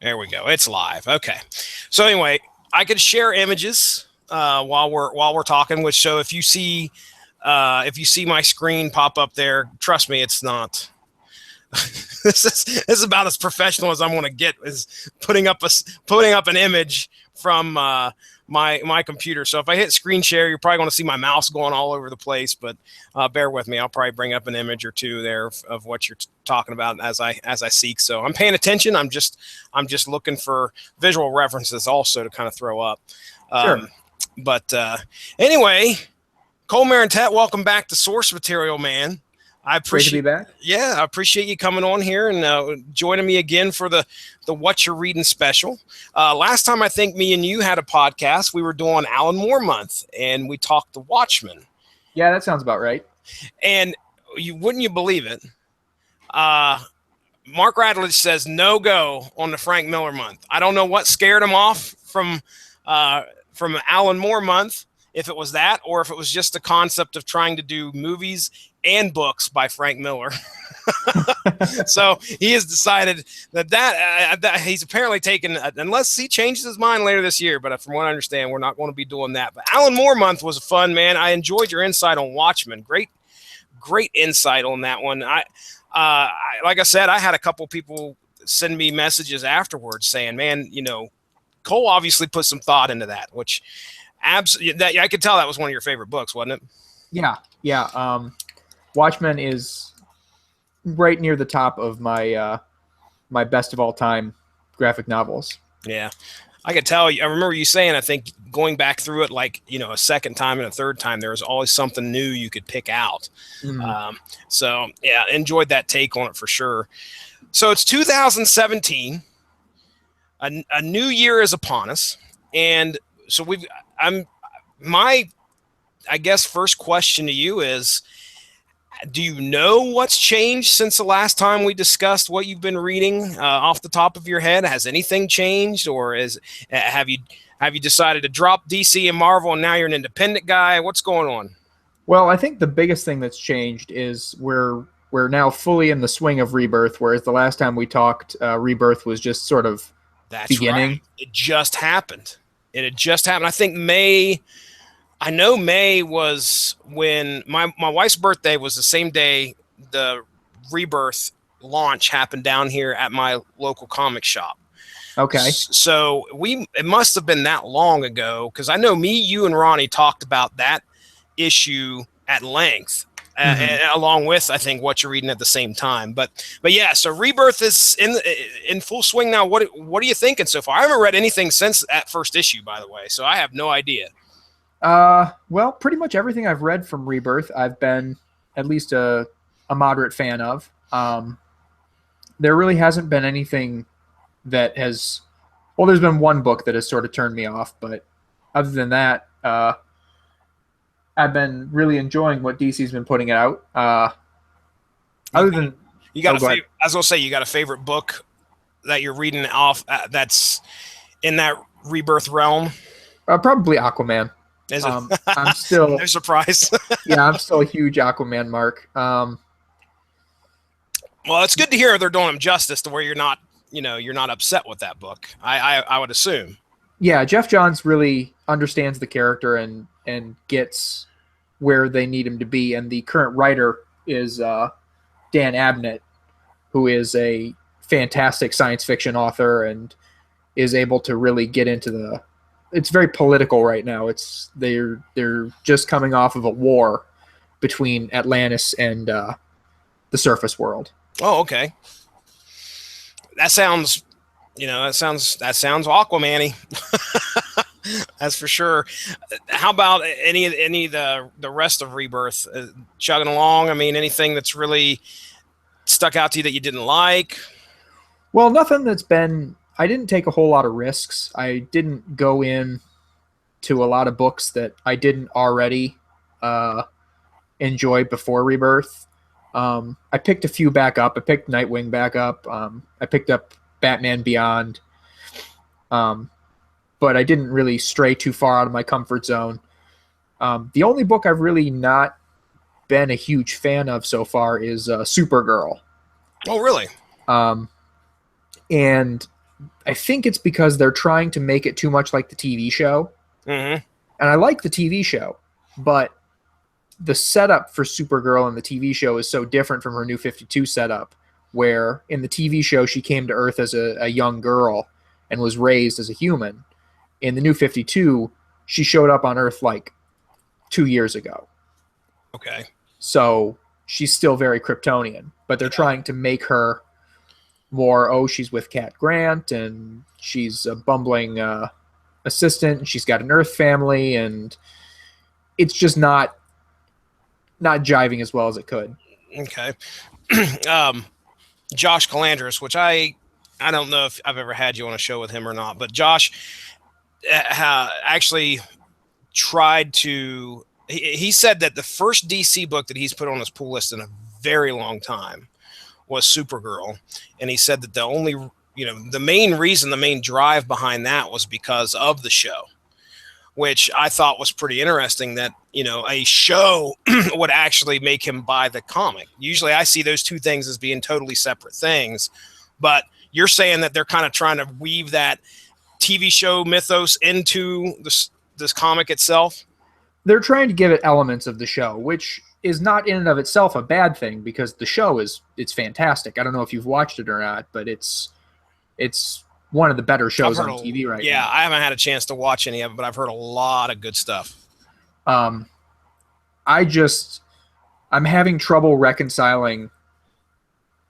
There we go. It's live. Okay. So anyway, I could share images while we're talking. Which so if you see my screen pop up there, trust me, it's not. This is about as professional as I'm going to get. Is putting up an image from my computer. So if I hit screen share, you're probably going to see my mouse going all over the place. But bear with me. I'll probably bring up an image or two there of what you're talking about as I seek. So I'm paying attention. I'm just looking for visual references also to kind of throw up. Sure. But anyway, Cole Marentet, welcome back to Source Material, man. I appreciate. Great to be back. Yeah, I appreciate you coming on here and joining me again for the Watcha Readin special. Last time I think me and you had a podcast, we were doing Alan Moore month, and we talked The Watchmen. Yeah, that sounds about right. And wouldn't you believe it? Mark Radledge says no go on the Frank Miller month. I don't know what scared him off from Alan Moore month, if it was that, or if it was just the concept of trying to do movies and books by Frank Miller. So he has decided that he's apparently taken, unless he changes his mind later this year, but from what I understand, we're not going to be doing that. But Alan Moore month was fun, man. I enjoyed your insight on Watchmen. Great insight on that one. Like I said, I had a couple people send me messages afterwards saying, man, Cole obviously put some thought into that, which absolutely, I could tell that was one of your favorite books, wasn't it? Yeah. Watchmen is right near the top of my my best of all time graphic novels. Yeah, I could tell. I remember you saying, I think going back through it a second time and a third time, there was always something new you could pick out. Mm-hmm. So yeah, enjoyed that take on it for sure. So it's 2017. A new year is upon us, and so I guess first question to you is, do you know what's changed since the last time we discussed what you've been reading off the top of your head? Has anything changed, or have you decided to drop DC and Marvel and now you're an independent guy? What's going on? Well, I think the biggest thing that's changed is we're now fully in the swing of Rebirth, whereas the last time we talked, Rebirth was just sort of beginning. Right. It just happened. I think I know May was when my wife's birthday was the same day the Rebirth launch happened down here at my local comic shop. Okay. So it must have been that long ago, because I know you and Ronnie talked about that issue at length, along with, I think, Watcha Readin at the same time. But yeah, so Rebirth is in full swing now. What are you thinking so far? I haven't read anything since that first issue, by the way, so I have no idea. Well, pretty much everything I've read from Rebirth, I've been at least a moderate fan of. There really hasn't been anything that has, well, there's been one book that has sort of turned me off, but other than that, I've been really enjoying what DC's been putting out. Other than you got I was gonna say, you got a favorite book that you're reading off that's in that Rebirth realm? Probably Aquaman. Is it? I'm still no surprise. Yeah, I'm still a huge Aquaman mark. Well, it's good to hear they're doing him justice to where you're not upset with that book. I would assume. Yeah, Jeff Johns really understands the character and gets where they need him to be. And the current writer is Dan Abnett, who is a fantastic science fiction author and is able to really get into it's very political right now. They're just coming off of a war between Atlantis and the surface world. Oh, okay. That sounds Aquaman-y. That's for sure. How about any of the rest of Rebirth chugging along? I mean, anything that's really stuck out to you that you didn't like? Well, nothing that's been. I didn't take a whole lot of risks. I didn't go in to a lot of books that I didn't already enjoy before Rebirth. I picked a few back up. I picked Nightwing back up. I picked up Batman Beyond. But I didn't really stray too far out of my comfort zone. The only book I've really not been a huge fan of so far is Supergirl. Oh, really? And I think it's because they're trying to make it too much like the TV show. Mm-hmm. And I like the TV show, but the setup for Supergirl in the TV show is so different from her New 52 setup, where in the TV show she came to Earth as a young girl and was raised as a human. In the New 52, she showed up on Earth like 2 years ago. Okay. So she's still very Kryptonian, but they're trying to make her more, oh, she's with Cat Grant and she's a bumbling assistant and she's got an Earth family, and it's just not jiving as well as it could. Okay. Josh Calandris, which I don't know if I've ever had you on a show with him or not, but Josh actually tried to. He said that the first DC book that he's put on his pull list in a very long time was Supergirl, and he said that the main reason, the main drive behind that was because of the show, which I thought was pretty interesting, that, a show would actually make him buy the comic. Usually I see those two things as being totally separate things, but you're saying that they're kind of trying to weave that TV show mythos into this comic itself. They're trying to give it elements of the show, which is not in and of itself a bad thing, because the show it's fantastic. I don't know if you've watched it or not, but it's one of the better shows on TV right now. Yeah, I haven't had a chance to watch any of it, but I've heard a lot of good stuff. I'm having trouble reconciling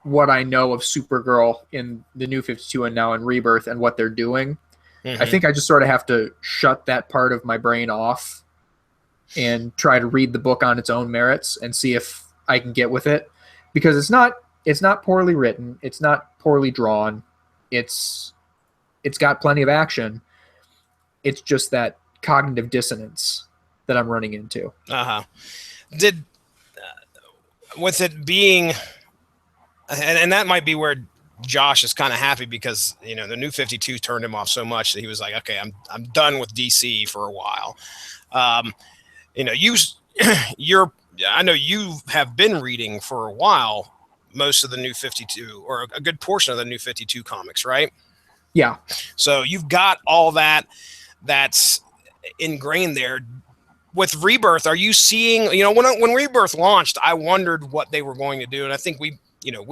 what I know of Supergirl in the New 52 and now in Rebirth and what they're doing. Mm-hmm. I think I just sort of have to shut that part of my brain off and try to read the book on its own merits and see if I can get with it, because it's not poorly written, it's not poorly drawn, it's got plenty of action. It's just that cognitive dissonance that I'm running into. Did with it being, and that might be where Josh is kind of happy, because the New 52 turned him off so much that he was like, okay, I'm done with DC for a while. I know you have been reading for a while most of the New 52, or a good portion of the New 52 comics, right? Yeah. So you've got all that's ingrained there. With Rebirth, are you seeing, when Rebirth launched, I wondered what they were going to do. And I think we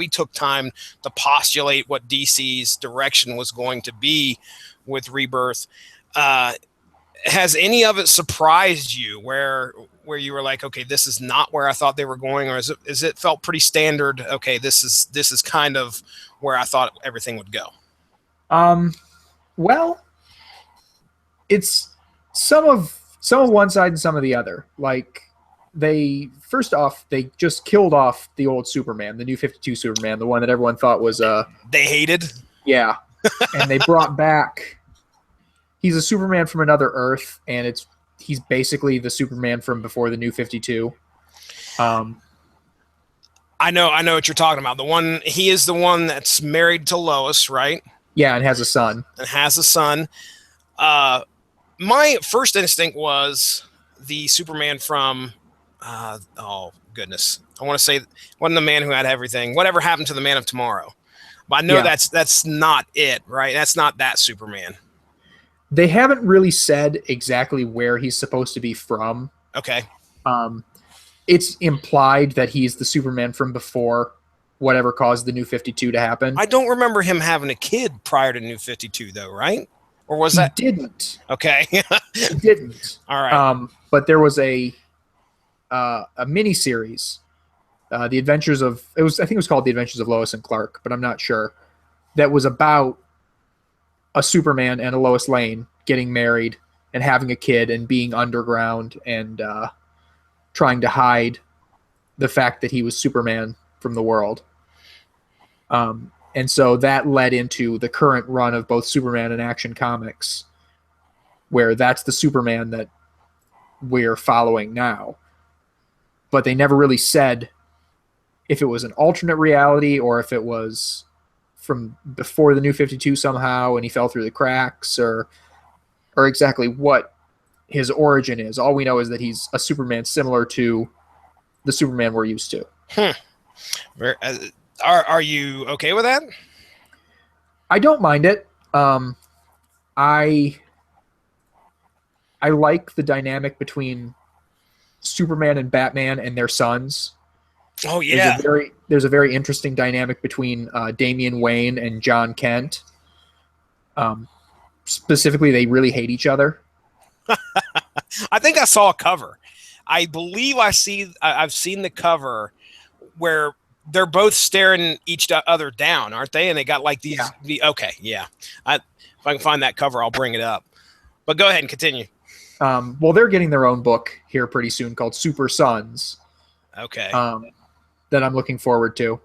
took time to postulate what DC's direction was going to be with Rebirth. Has any of it surprised you where you were like, okay, this is not where I thought they were going? Or is it felt pretty standard? Okay, this is kind of where I thought everything would go. Well, it's some of one side and some of the other. Like, they just killed off the old Superman, the New 52 Superman, the one that everyone thought was they hated. Yeah. And they brought back, he's a Superman from another Earth, and he's basically the Superman from before the New 52. I know what you're talking about. He is the one that's married to Lois, right? Yeah, and has a son. My first instinct was the Superman from, oh goodness, I want to say, wasn't the Man Who Had Everything. Whatever Happened to the Man of Tomorrow? But I know that's not it, right? That's not that Superman. They haven't really said exactly where he's supposed to be from. Okay. It's implied that he's the Superman from before whatever caused the New 52 to happen. I don't remember him having a kid prior to New 52, though, right? Or was that? He didn't. Okay. He didn't. All right. But there was a mini series, The Adventures of, I think it was called The Adventures of Lois and Clark, but I'm not sure. That was about a Superman and a Lois Lane getting married and having a kid and being underground and trying to hide the fact that he was Superman from the world. And so that led into the current run of both Superman and Action Comics, where that's the Superman that we're following now. But they never really said if it was an alternate reality or if it was from before the New 52 somehow and he fell through the cracks, or exactly what his origin is. All we know is that he's a Superman similar to the Superman we're used to. Are you okay with that? I don't mind it. Um, I I like the dynamic between Superman and Batman and their sons. Oh There's a yeah. very interesting dynamic between Damian Wayne and John Kent. Um, Specifically, they really hate each other. I think I saw a cover. I believe I've seen the cover where they're both staring each other down, aren't they? And they got like Yeah. okay, yeah. If I can find that cover, I'll bring it up. But go ahead and continue. Well, they're getting their own book here pretty soon called Super Sons. Okay. That I'm looking forward to.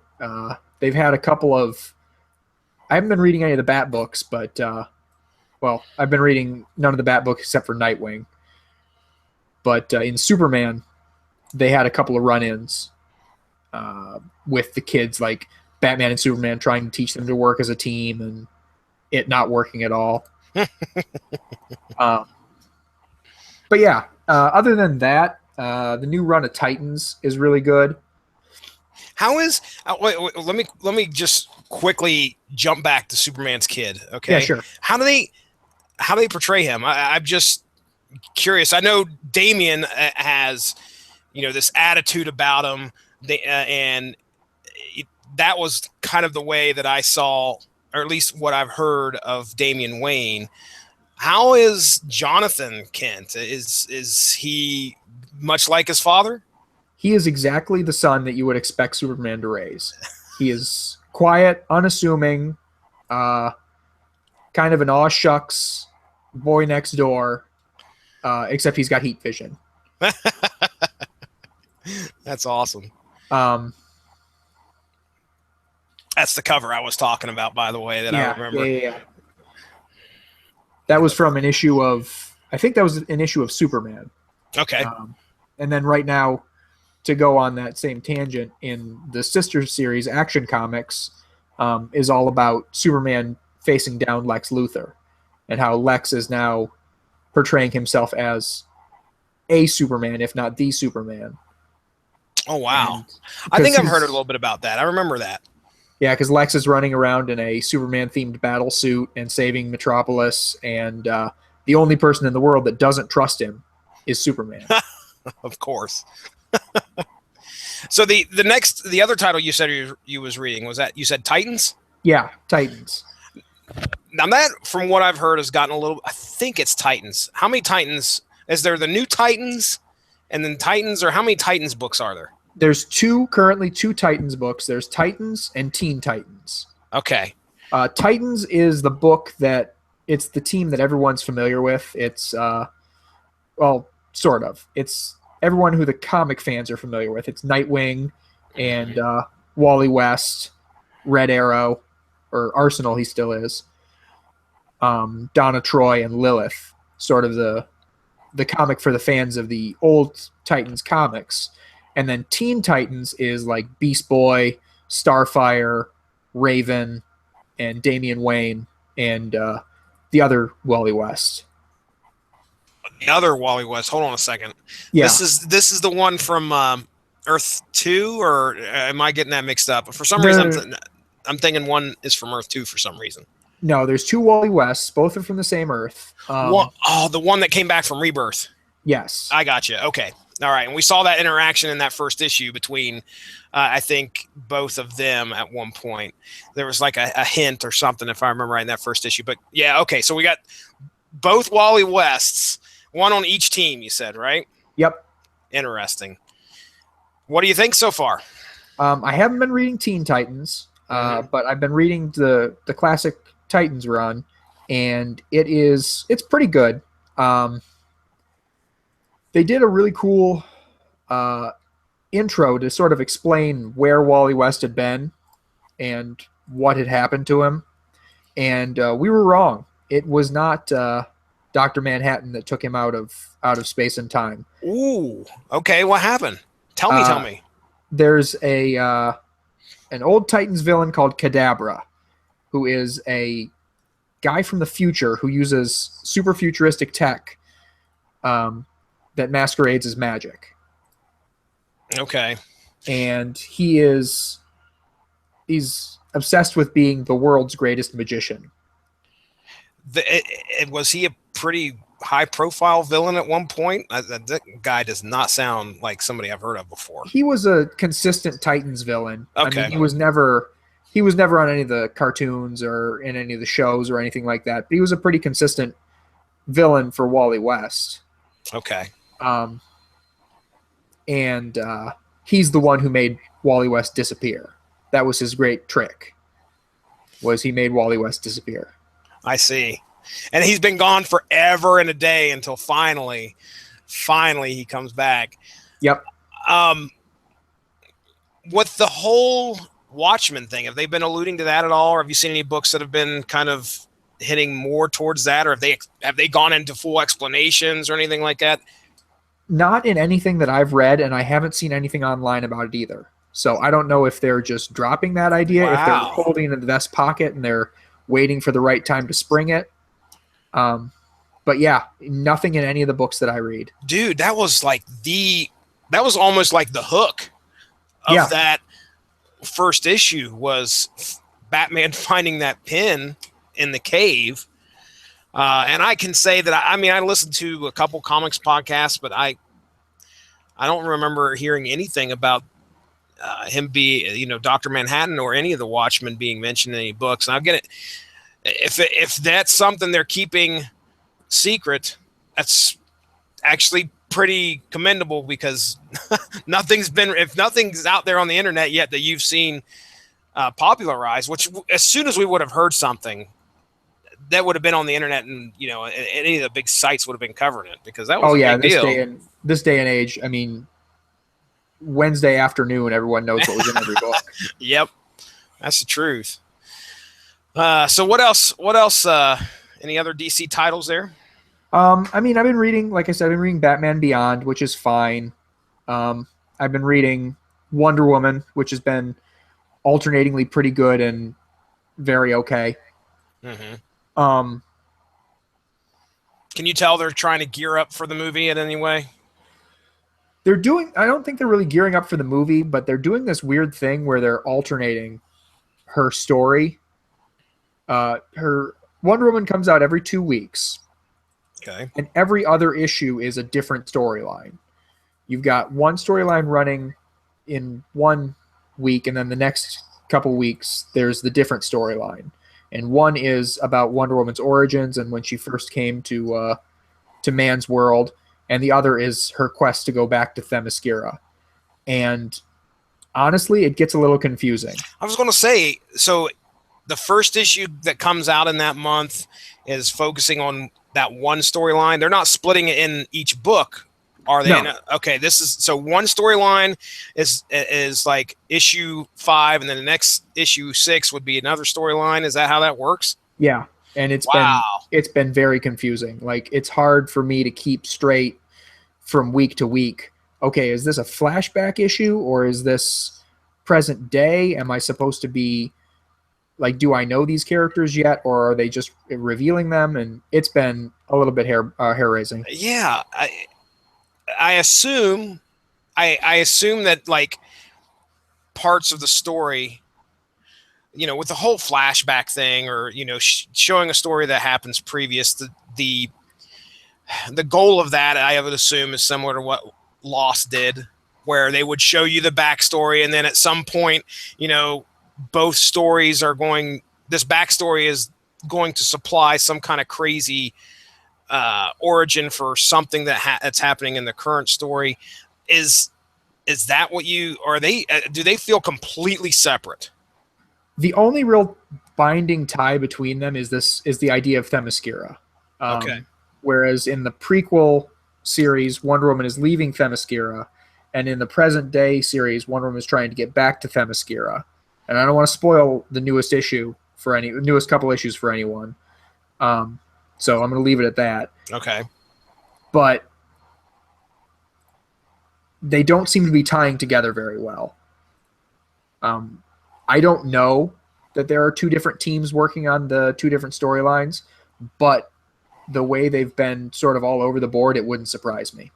They've had a couple of. I haven't been reading any of the Bat books, but well, I've been reading none of the Bat books except for Nightwing. But in Superman, they had a couple of run-ins with the kids, like Batman and Superman trying to teach them to work as a team, and it not working at all. But yeah, other than that, the new run of Titans is really good. How is wait, let me just quickly jump back to Superman's kid. Okay. Yeah, sure. How do they portray him? I'm just curious. I know Damien has this attitude about him, and that was kind of the way that I saw, or at least what I've heard of Damian Wayne. How is Jonathan Kent? Is he much like his father? He is exactly the son that you would expect Superman to raise. He is quiet, unassuming, kind of an aw shucks boy next door, except he's got heat vision. That's awesome. Um, That's the cover I was talking about, by the way, that I remember. Yeah. That was from an issue of, I think that was an issue of Superman. Okay. And then right now, to go on that same tangent, in the sister series, Action Comics, is all about Superman facing down Lex Luthor, and how Lex is now portraying himself as a Superman, if not the Superman. Oh, wow. I think I've heard a little bit about that. I remember that. Yeah, because Lex is running around in a Superman-themed battle suit and saving Metropolis, and the only person in the world that doesn't trust him is Superman. Of course. So the other title you said you was reading, was that, you said Titans? Yeah, Titans. Now that, from what I've heard, has gotten a little, I think it's Titans. How many Titans? Is there the new Titans and then Titans, or how many Titans books are there? There's currently two Titans books. There's Titans and Teen Titans. Okay. Titans is the book that, it's the team that everyone's familiar with. It's, well, sort of. It's everyone who the comic fans are familiar with. It's Nightwing and Wally West, Red Arrow, or Arsenal he still is, Donna Troy, and Lilith, sort of the comic for the fans of the old Titans comics. And then Teen Titans is like Beast Boy, Starfire, Raven, and Damian Wayne, and the other Wally West. The other Wally West. Hold on a second. Yeah. This is the one from Earth 2, or am I getting that mixed up? For some reason, I'm thinking one is from Earth 2 for some reason. No, there's two Wally Wests. Both are from the same Earth. The one that came back from Rebirth. Yes. I got you. Okay. All right. And we saw that interaction in that first issue between, I think, both of them at one point. There was like a hint or something, if I remember right, in that first issue. But yeah, okay. So we got both Wally Wests, one on each team, you said, right? Yep. Interesting. What do you think so far? I haven't been reading Teen Titans, but I've been reading the classic Titans run, and it's pretty good. They did a really cool intro to sort of explain where Wally West had been and what had happened to him, and we were wrong. It was not Dr. Manhattan that took him out of space and time. Ooh, okay. What happened? Tell me. There's an old Titans villain called Kadabra, who is a guy from the future who uses super futuristic tech that masquerades as magic. Okay. And he's obsessed with being the world's greatest magician. Was he a pretty high profile villain at one point? That guy does not sound like somebody I've heard of before. He was a consistent Titans villain. I mean, Okay. he was never on any of the cartoons or in any of the shows or anything like that. But he was a pretty consistent villain for Wally West. Okay. Um, and he's the one who made Wally West disappear. That was his great trick. Was he made Wally West disappear? I see. And he's been gone forever and a day until finally he comes back. Yep. With the whole Watchmen thing, have they been alluding to that at all? Or have you seen any books that have been kind of hitting more towards that? Or have they gone into full explanations or anything like that? Not in anything that I've read, and I haven't seen anything online about it either. So I don't know if they're just dropping that idea, if they're holding it in the vest pocket and they're waiting for the right time to spring it. But yeah, nothing in any of the books that I read. Dude, that was almost like the hook of that first issue was Batman finding that pin in the cave. And I can say that, I listened to a couple comics podcasts, but I don't remember hearing anything about him Dr. Manhattan or any of the Watchmen being mentioned in any books. And I'm gonna, if that's something they're keeping secret, that's actually pretty commendable, because if nothing's out there on the internet yet that you've seen popularized, which as soon as we would have heard something, that would have been on the internet, and any of the big sites would have been covering it, because that was a big deal. This day and age, I mean, Wednesday afternoon, everyone knows what was in every book. Yep, that's the truth. So what else? Any other DC titles there? I've been reading, like I said, I've been reading Batman Beyond, which is fine. I've been reading Wonder Woman, which has been alternatingly pretty good and very okay. Mm-hmm. Can you tell they're trying to gear up for the movie in any way? I don't think they're really gearing up for the movie, but they're doing this weird thing where they're alternating her story. Her Wonder Woman comes out every 2 weeks. Okay. And every other issue is a different storyline. You've got one storyline running in 1 week, and then the next couple weeks, there's the different storyline. And one is about Wonder Woman's origins and when she first came to man's world, and the other is her quest to go back to Themyscira. And honestly, it gets a little confusing. I was going to say, so the first issue that comes out in that month is focusing on that one storyline. They're not splitting it in each book, are they? No. Okay, so one storyline is like issue 5, and then the next issue 6 would be another storyline. Is that how that works? Yeah, and it's been very confusing. Like, it's hard for me to keep straight from week to week. Okay, is this a flashback issue or is this present day? Am I supposed to be like, do I know these characters yet, or are they just revealing them? And it's been a little bit hair raising. Yeah, I assume that, like, parts of the story, with the whole flashback thing, or showing a story that happens previous, the goal of that, I would assume, is similar to what Lost did, where they would show you the backstory, and then at some point, both stories this backstory is going to supply some kind of crazy origin for something that's happening in the current story. Is that what do they feel completely separate? The only real binding tie between them is the idea of Themyscira. Okay. Whereas in the prequel series, Wonder Woman is leaving Themyscira, and in the present day series, Wonder Woman is trying to get back to Themyscira. And I don't want to spoil the newest couple issues for anyone. So I'm going to leave it at that. Okay. But they don't seem to be tying together very well. I don't know that there are 2 different teams working on the 2 different storylines, but the way they've been sort of all over the board, it wouldn't surprise me.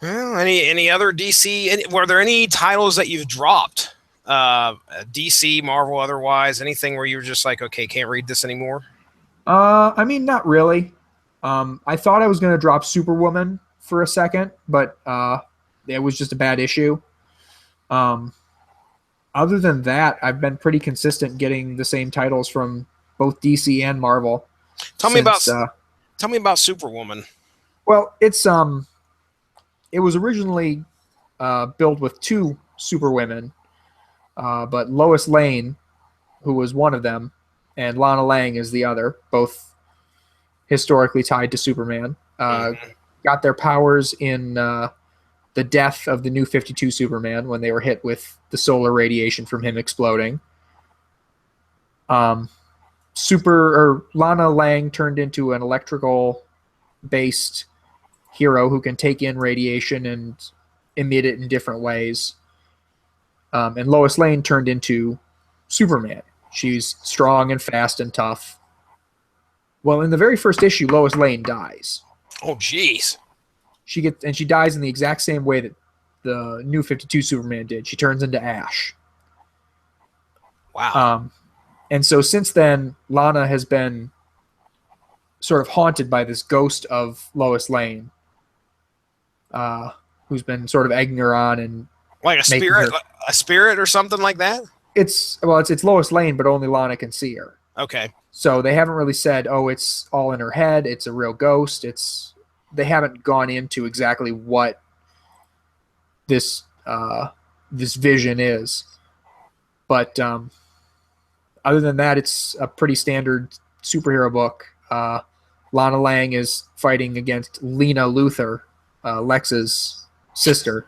Well, any other DC? Were there any titles that you've dropped DC, Marvel, otherwise? Anything where you were just like, okay, can't read this anymore? I mean, not really. I thought I was going to drop Superwoman for a second, but it was just a bad issue. Um, Other than that, I've been pretty consistent getting the same titles from both DC and Marvel Tell me since. about tell me about Superwoman. Well, it was originally built with two Superwomen, but Lois Lane, who was one of them, and Lana Lang is the other, both historically tied to Superman. Mm-hmm. Got their powers in the death of the New 52 Superman when they were hit with the solar radiation from him exploding. Um, Lana Lang turned into an electrical based hero who can take in radiation and emit it in different ways. And Lois Lane turned into Superman. She's strong and fast and tough. Well, in the very first issue, Lois Lane dies. Oh, jeez. She dies in the exact same way that the New 52 Superman did. She turns into ash. Wow. And so since then, Lana has been sort of haunted by this ghost of Lois Lane, who's been sort of egging her on and Like a spirit or something like that? It's Lois Lane, but only Lana can see her. Okay. So they haven't really said, oh, it's all in her head. It's a real ghost. They haven't gone into exactly what this vision is. But other than that, it's a pretty standard superhero book. Lana Lang is fighting against Lena Luthor, Lex's sister.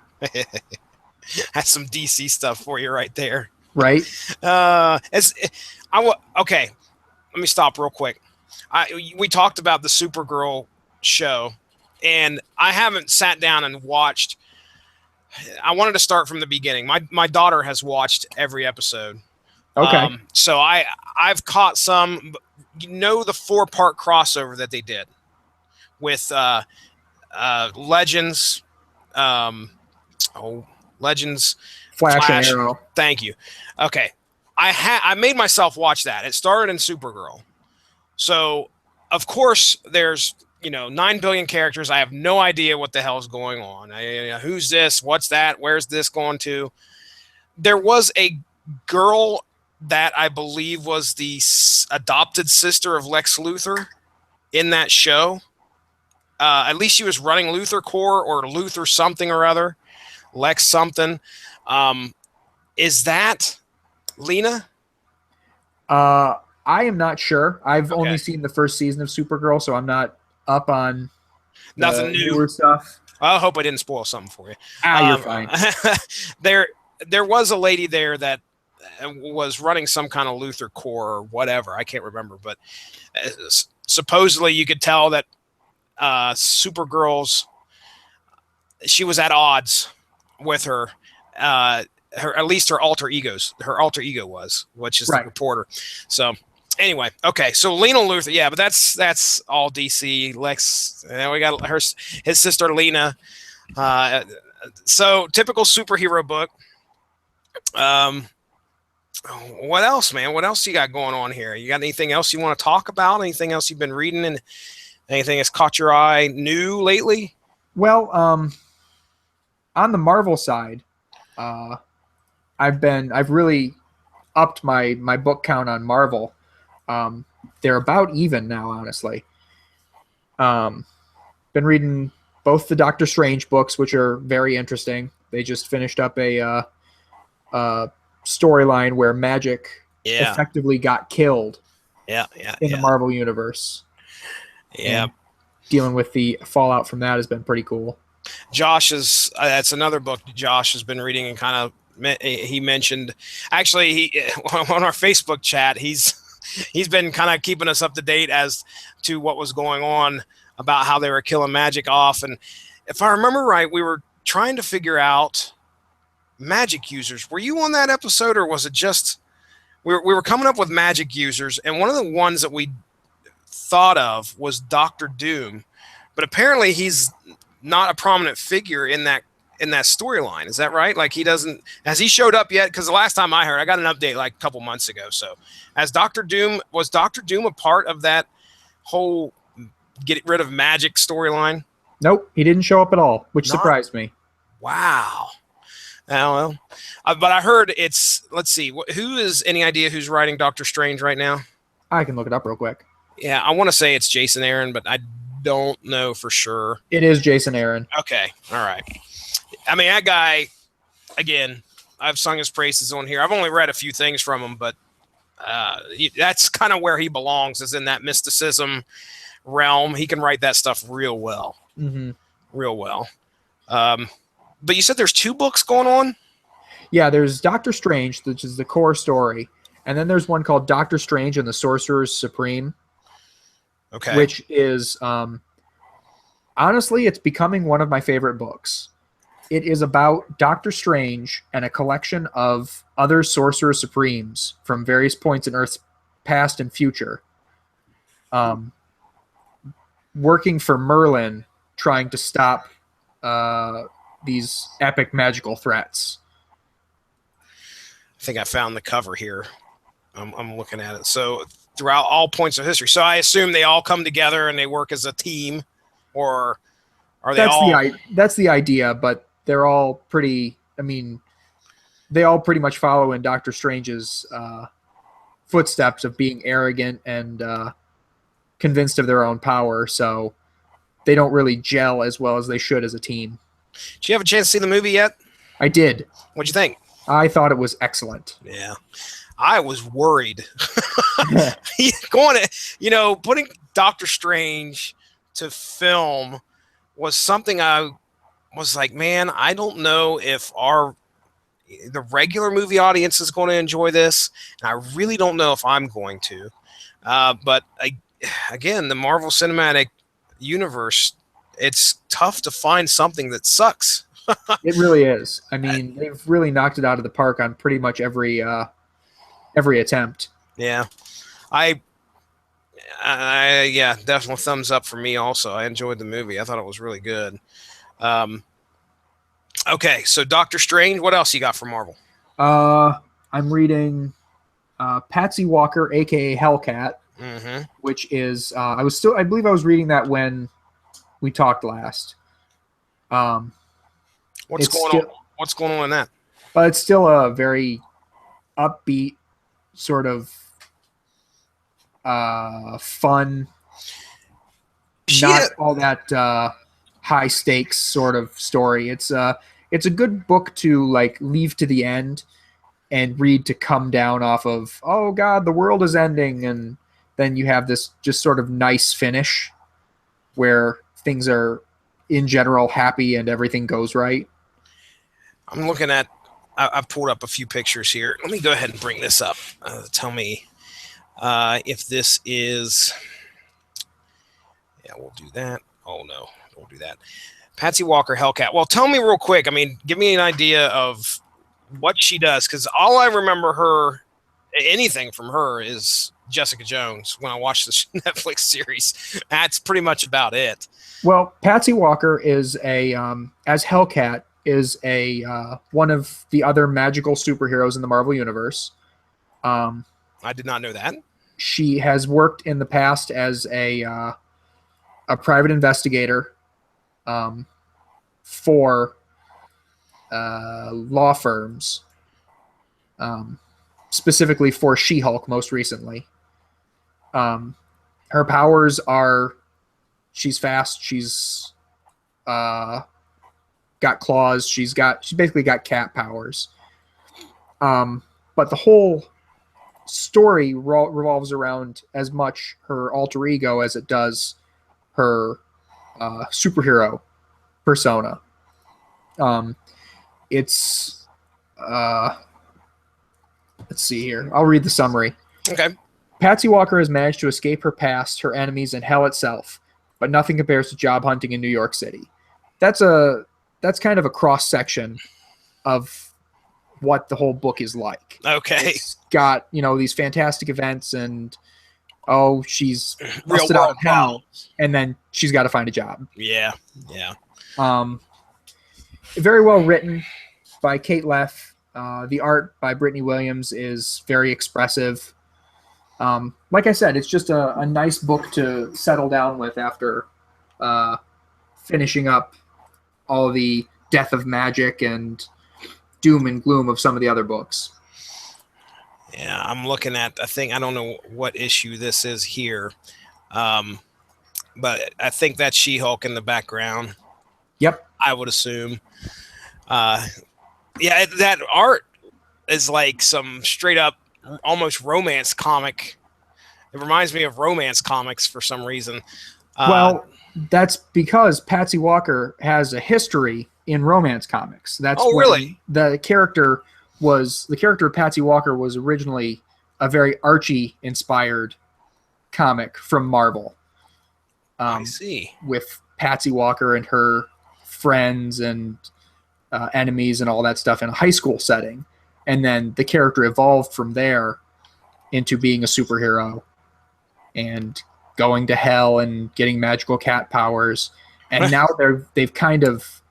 That's some DC stuff for you right there. Right? Okay. Let me stop real quick. We talked about the Supergirl show, and I haven't sat down and watched. I wanted to start from the beginning. My daughter has watched every episode. Okay. So I've caught some. The 4-part crossover that they did with Legends. Legends. Flash and Arrow. Thank you. Okay. I made myself watch that. It started in Supergirl. So, of course, there's 9 billion characters. I have no idea what the hell's going on. Who's this? What's that? Where's this going to? There was a girl that I believe was the adopted sister of Lex Luthor in that show. At least she was running Luthor Corps or Luthor something or other. Lex something. Is that Lena? I am not sure. I've only seen the first season of Supergirl, so I'm not up on nothing new newer stuff. I hope I didn't spoil something for you. You're fine. There was a lady there that was running some kind of Luthor Corps or whatever. I can't remember, but supposedly you could tell that Supergirl's she was at odds with her. At least her alter ego was, which is the reporter. So anyway, okay. So Lena Luthor, yeah, but that's all DC. Lex, and we got his sister Lena. So typical superhero book. What else, man? What else you got going on here? You got anything else you want to talk about? Anything else you've been reading and anything that's caught your eye new lately? Well, on the Marvel side, I've really upped my book count on Marvel. They're about even now, honestly. Been reading both the Doctor Strange books, which are very interesting. They just finished up a storyline where magic effectively got killed in the Marvel universe. Yeah. And dealing with the fallout from that has been pretty cool. That's another book Josh has been reading, and kind of he mentioned, actually, he on our Facebook chat, he's been kind of keeping us up to date as to what was going on about how they were killing magic off. And if I remember right, we were trying to figure out magic users. Were you on that episode, or was it just we were coming up with magic users? And one of the ones that we thought of was Dr. Doom, but apparently he's not a prominent figure in that in that storyline. Is that right? Like, has he showed up yet? Because the last time I heard, I got an update like a couple months ago. So was Doctor Doom a part of that whole get rid of magic storyline? Nope, he didn't show up at all, which surprised me. Wow. Well, but I heard let's see, any idea who's writing Doctor Strange right now? I can look it up real quick. Yeah, I want to say it's Jason Aaron, but I don't know for sure. It is Jason Aaron. Okay, all right. I mean, that guy, again, I've sung his praises on here. I've only read a few things from him, but that's kind of where he belongs, is in that mysticism realm. He can write that stuff real well. Mm-hmm. Real well. But you said there's 2 books going on? Yeah, there's Doctor Strange, which is the core story. And then there's one called Doctor Strange and the Sorcerer's Supreme. Okay. Which is, honestly, it's becoming one of my favorite books. It is about Doctor Strange and a collection of other Sorcerer Supremes from various points in Earth's past and future, working for Merlin, trying to stop these epic magical threats. I think I found the cover here. I'm looking at it. So throughout all points of history. So I assume they all come together and they work as a team, or are they that's the idea, but they're all pretty, I mean, they all pretty much follow in Doctor Strange's footsteps of being arrogant and convinced of their own power, so they don't really gel as well as they should as a team. Did you have a chance to see the movie yet? I did. What'd you think? I thought it was excellent. Yeah. I was worried. Putting Doctor Strange to film was something I was like, man, I don't know if the regular movie audience is going to enjoy this, and I really don't know if I'm going to. But again, the Marvel Cinematic Universe, it's tough to find something that sucks. It really is. I mean, they've really knocked it out of the park on pretty much every attempt. Yeah. Yeah, definitely thumbs up for me also. I enjoyed the movie. I thought it was really good. Okay, so Doctor Strange, what else you got for Marvel? I'm reading Patsy Walker, aka Hellcat, which is I believe I was reading that when we talked last. What's going on in that? But it's still a very upbeat, sort of fun, not all that high stakes sort of story. It's a good book to like leave to the end and read to come down off of, oh God, the world is ending, and then you have this just sort of nice finish where things are in general happy and everything goes right. I'm looking at, I've pulled up a few pictures here. Let me go ahead and bring this up. Tell me if this is, yeah, we'll do that. Oh no, we'll do that. Patsy Walker, Hellcat. Well, tell me real quick. I mean, give me an idea of what she does, because all I remember anything from her is Jessica Jones when I watched the Netflix series. That's pretty much about it. Well, Patsy Walker is as Hellcat is one of the other magical superheroes in the Marvel Universe. I did not know that. She has worked in the past as a private investigator for law firms, specifically for She-Hulk most recently. Her powers are she's fast, she's got claws, she's basically got cat powers. But the whole story revolves around as much her alter ego as it does her superhero persona. It's let's see here. I'll read the summary. Okay. Patsy Walker has managed to escape her past, her enemies, and hell itself, but nothing compares to job hunting in New York City. That's kind of a cross section of what the whole book is like. Okay. It's got, these fantastic events and she's real busted out of hell, problems. and then she's got to find a job. Yeah. Yeah. very well written by Kate Leff. The art by Brittany Williams is very expressive. Like I said, it's just a nice book to settle down with after finishing up all the death of magic and doom and gloom of some of the other books. Yeah, I'm looking at, I don't know what issue this is here, but I think that's She-Hulk in the background. Yep. I would assume. Yeah, that art is like some straight up almost romance comic. It reminds me of romance comics for some reason. Well, that's because Patsy Walker has a history in romance comics. That's really? The character of Patsy Walker was originally a very Archie inspired comic from Marvel. I see. With Patsy Walker and her friends and enemies and all that stuff in a high school setting. And then the character evolved from there into being a superhero and going to hell and getting magical cat powers. And now they've kind of,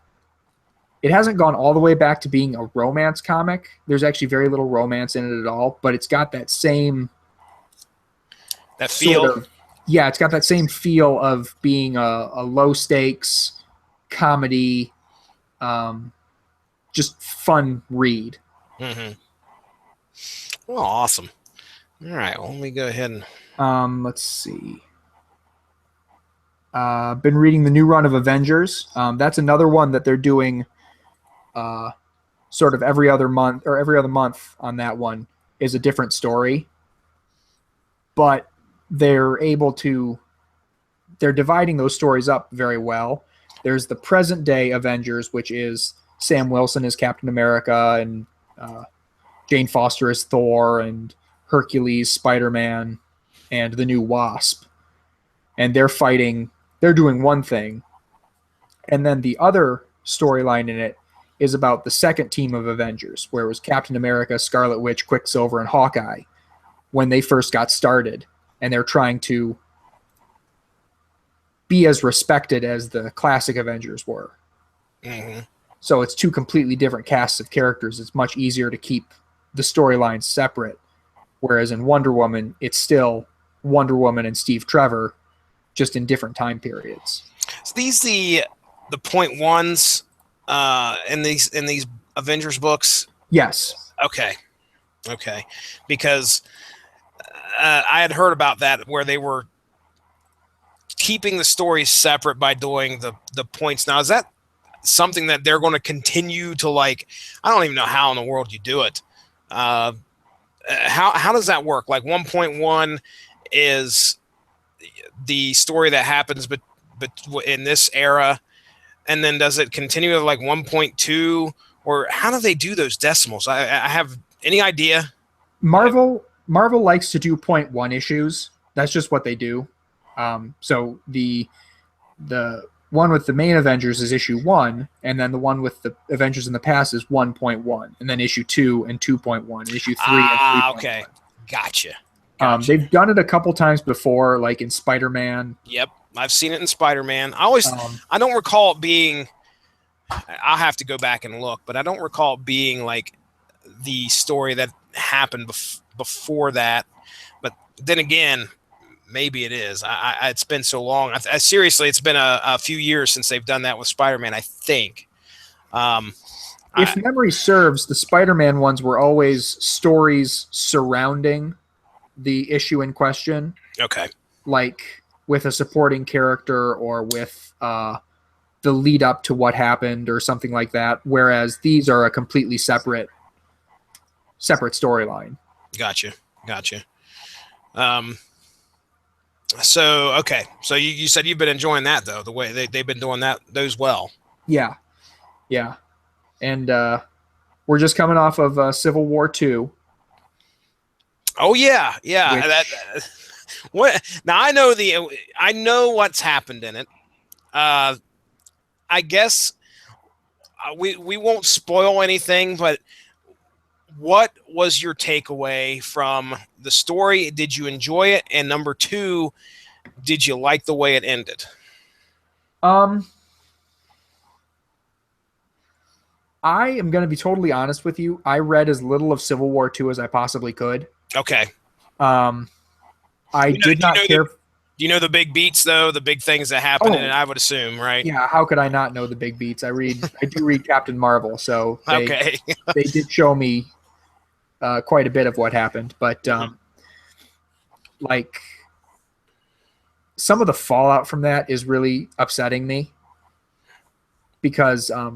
it hasn't gone all the way back to being a romance comic. There's actually very little romance in it at all, but it's got that same feel. It's got that same feel of being a low stakes comedy, just fun read. Mm-hmm. Well, awesome. All right, well, let me go ahead and let's see. Been reading the new run of Avengers. That's another one that they're doing sort of every other month on that one is a different story. But they're dividing those stories up very well. There's the present day Avengers, which is Sam Wilson as Captain America and Jane Foster as Thor and Hercules, Spider-Man, and the new Wasp. And they're doing one thing. And then the other storyline in it is about the second team of Avengers, where it was Captain America, Scarlet Witch, Quicksilver, and Hawkeye when they first got started. And they're trying to be as respected as the classic Avengers were. Mm-hmm. So it's two completely different casts of characters. It's much easier to keep the storylines separate. Whereas in Wonder Woman, it's still Wonder Woman and Steve Trevor, just in different time periods. So these the point ones in these Avengers books? Yes. Okay. Because I had heard about that where they were keeping the stories separate by doing the points. Now, is that something that they're going to continue to like? I don't even know how in the world you do it. How does that work? Like 1.1 is the story that happens but in this era, and then does it continue with like 1.2, or how do they do those decimals? I have any idea? Marvel likes to do 0.1 issues. That's just what they do. So the one with the main Avengers is issue 1, and then the one with the Avengers in the past is 1.1, and then issue 2 and 2.1, and issue 3 and 3.1. Okay, gotcha. They've done it a couple times before, like in Spider-Man. Yep, I've seen it in Spider-Man. I don't recall it being. I'll have to go back and look, but I don't recall it being like the story that happened before that. But then again, maybe it is. It's been so long. Seriously, it's been a few years since they've done that with Spider-Man, I think. If memory serves, the Spider-Man ones were always stories surrounding the issue in question. Okay. Like with a supporting character or with the lead up to what happened or something like that. Whereas these are a completely separate storyline. Gotcha. So you said you've been enjoying that though, the way they've been doing those well. Yeah. And we're just coming off of Civil War 2. Oh yeah. What now? I know what's happened in it. I guess we won't spoil anything, but what was your takeaway from the story? Did you enjoy it? And number 2, did you like the way it ended? I am going to be totally honest with you. I read as little of Civil War II as I possibly could. Okay. Um, I You know, did not care. do you know the big beats though? The big things that happen in it, Oh, I would assume, right? yeah. How could I not know the big beats? I do read Captain Marvel, so Okay. they did show me quite a bit of what happened. But like some of the fallout from that is really upsetting me because I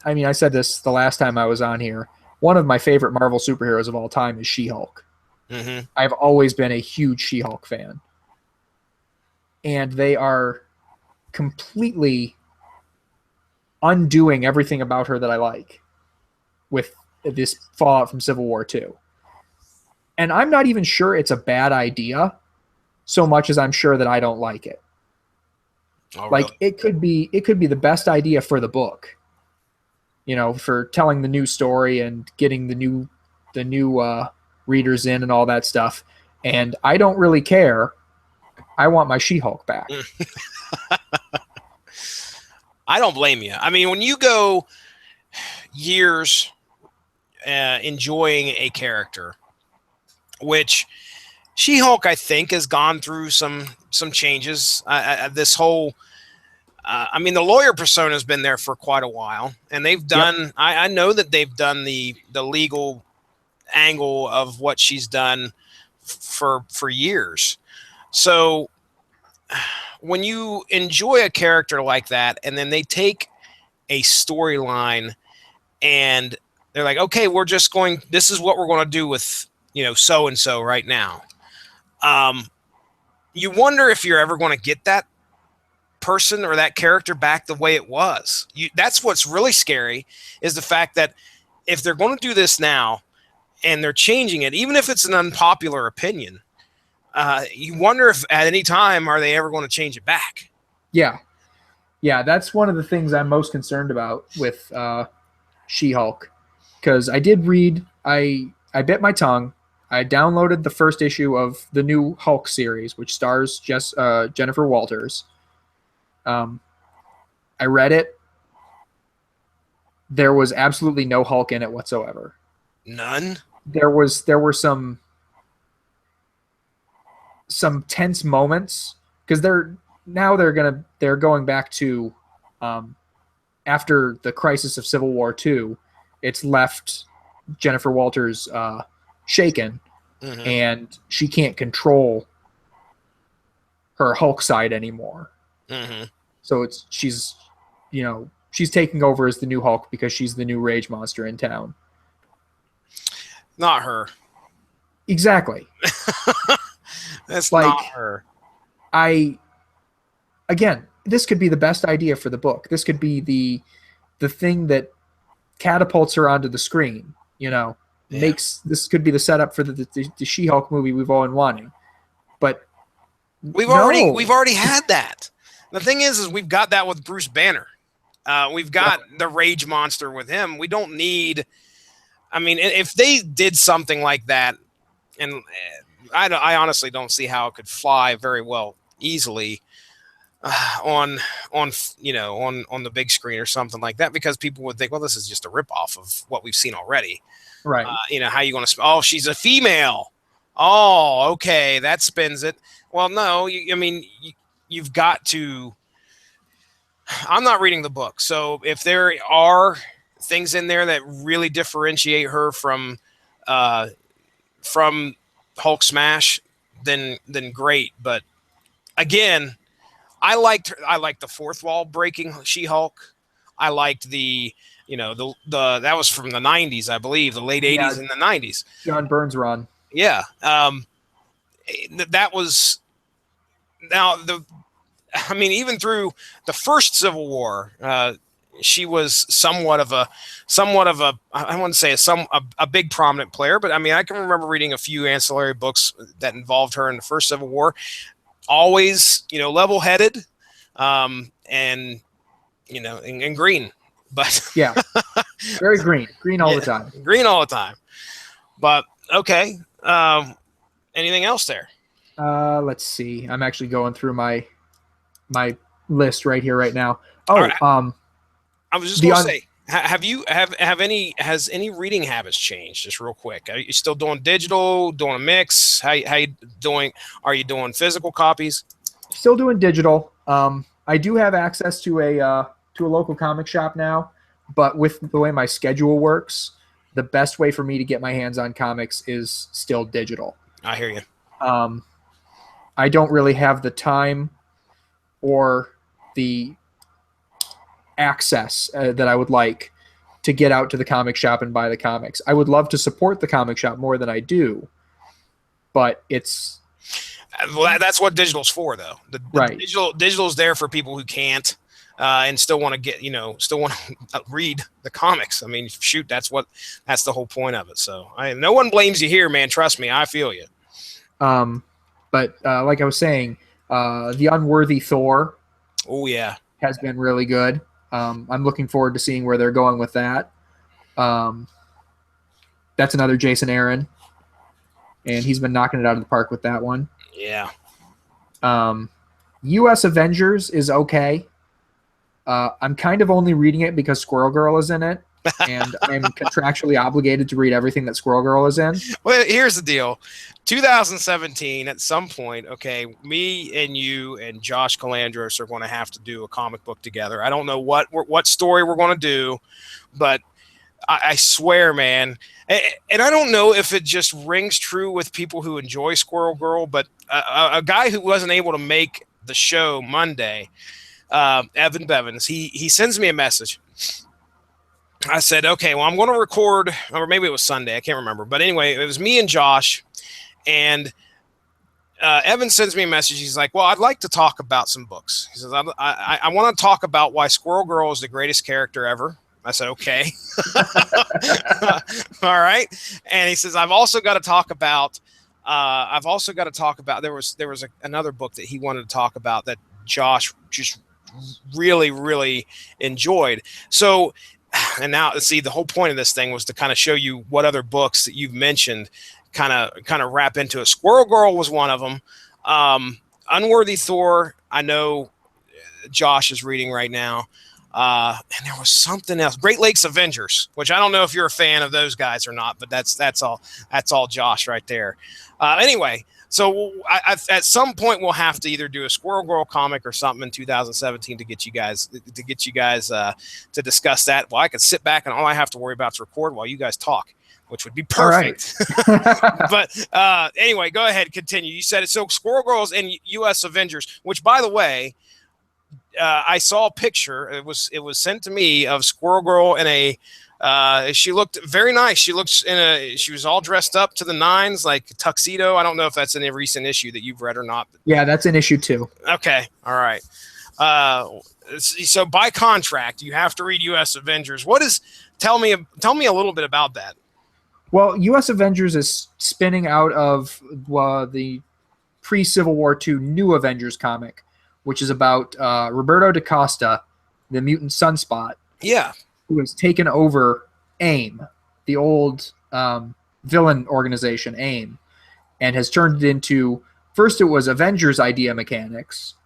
mean I said this the last time I was on here. One of my favorite Marvel superheroes of all time is She-Hulk. Mm-hmm. I've always been a huge She-Hulk fan, and they are completely undoing everything about her that I like with this fallout from Civil War II. And I'm not even sure it's a bad idea so much as I'm sure that I don't like it. Oh, Like really? it could be the best idea for the book, you know, for telling the new story and getting the new readers in and all that stuff. And I don't really care. I want my She-Hulk back. I don't blame you. I mean, when you go years enjoying a character, which She-Hulk, I think, has gone through some changes. This whole, I mean, the lawyer persona has been there for quite a while, and they've Yep. done. I know that they've done the legal angle of what she's done for years. So when you enjoy a character like that, and then they take a storyline and they're like, okay, we're just going. This is what we're going to do with so and so right now. You wonder if you're ever going to get that person or that character back the way it was. That's what's really scary is the fact that if they're going to do this now and they're changing it, even if it's an unpopular opinion, you wonder if at any time are they ever going to change it back. Yeah. Yeah, that's one of the things I'm most concerned about with She-Hulk, because I did read. I bit my tongue. I downloaded the first issue of the new Hulk series, which stars Jennifer Walters. I read it. There was absolutely no Hulk in it whatsoever. None. There were some tense moments because they're going back to after the crisis of Civil War II. It's left Jennifer Walters shaken, Mm-hmm. and she can't control her Hulk side anymore. Mm-hmm. So she's taking over as the new Hulk because she's the new rage monster in town. Not her. Exactly. That's Like not her. Again, this could be the best idea for the book. This could be the thing that catapults her onto the screen. Yeah. This could be the setup for the She-Hulk movie we've all been wanting. But we've already had that. The thing is we've got that with Bruce Banner. We've got the rage monster with him. We don't need. I mean, if they did something like that, and I honestly don't see how it could fly very well easily on the big screen or something like that, because people would think, well, this is just a ripoff of what we've seen already. right. How you going to? Oh, she's a female. Oh, okay, that spins it. Well, no, you've got to. I'm not reading the book, so if there are things in there that really differentiate her from Hulk Smash, then great. But again, I liked the fourth wall breaking She-Hulk. I liked the that was from the 90s, I believe, the late 80s and the 90s. John Burns run. Yeah, that was now I mean, even through the first Civil War, she was somewhat of a I wouldn't say a big prominent player, but I mean, I can remember reading a few ancillary books that involved her in the first Civil War. Always, level-headed, and and green, but Yeah, very green all the time. Green all the time. But okay, anything else there? Let's see. I'm actually going through my list right here right now. Oh, Right. I was just going to say, has any reading habits changed? Just real quick, are you still doing digital, doing a mix? How you doing? Are you doing physical copies? Still doing digital. I do have access to a local comic shop now, but with the way my schedule works, the best way for me to get my hands on comics is still digital. I hear you. I don't really have the time or the access that I would like to get out to the comic shop and buy the comics. I would love to support the comic shop more than I do, but it's that's what digital's for, though. The right. Digital's there for people who can't and still want to still want to read the comics. I mean, shoot, that's the whole point of it. So no one blames you here, man. Trust me, I feel you. But like I was saying, the Unworthy Thor. Oh yeah, has been really good. I'm looking forward to seeing where they're going with that. That's another Jason Aaron, and he's been knocking it out of the park with that one. Yeah. U.S. Avengers is okay. I'm kind of only reading it because Squirrel Girl is in it, and I'm contractually obligated to read everything that Squirrel Girl is in. Well, here's the deal. 2017, at some point, okay, me and you and Josh Calandros are going to have to do a comic book together. I don't know what story we're going to do, but I swear, man, and I don't know if it just rings true with people who enjoy Squirrel Girl, but a guy who wasn't able to make the show Monday, Evan Bevins, he sends me a message. I said, okay, well, I'm going to record, or maybe it was Sunday. I can't remember. But anyway, it was me and Josh, and Evan sends me a message. He's like, well, I'd like to talk about some books. He says, I want to talk about why Squirrel Girl is the greatest character ever. I said, okay. All right. And he says, I've also got to talk about, there was another book that he wanted to talk about that Josh just really, really enjoyed. So, and now see, the whole point of this thing was to kind of show you what other books that you've mentioned kind of wrap into it. Squirrel Girl was one of them. Unworthy Thor, I know Josh is reading right now. And there was something else. Great Lakes Avengers, which I don't know if you're a fan of those guys or not, but that's all Josh right there. Anyway, so at some point we'll have to either do a Squirrel Girl comic or something in 2017 to get you guys to discuss that. Well, I could sit back and all I have to worry about is record while you guys talk, which would be perfect. Right. But anyway, go ahead, continue. You said it. So Squirrel Girls and U.S. Avengers, which, by the way, I saw a picture. It was sent to me of Squirrel Girl in a. She looked very nice. She was all dressed up to the nines, like tuxedo. I don't know if that's in a recent issue that you've read or not. Yeah, that's in issue 2. Okay. All right. So by contract, you have to read U.S. Avengers. Tell me a little bit about that. Well, U.S. Avengers is spinning out of the pre-Civil War II New Avengers comic, which is about Roberto da Costa, the mutant Sunspot. Yeah. Who has taken over AIM, the old villain organization AIM, and has turned it into, first it was Avengers idea mechanics,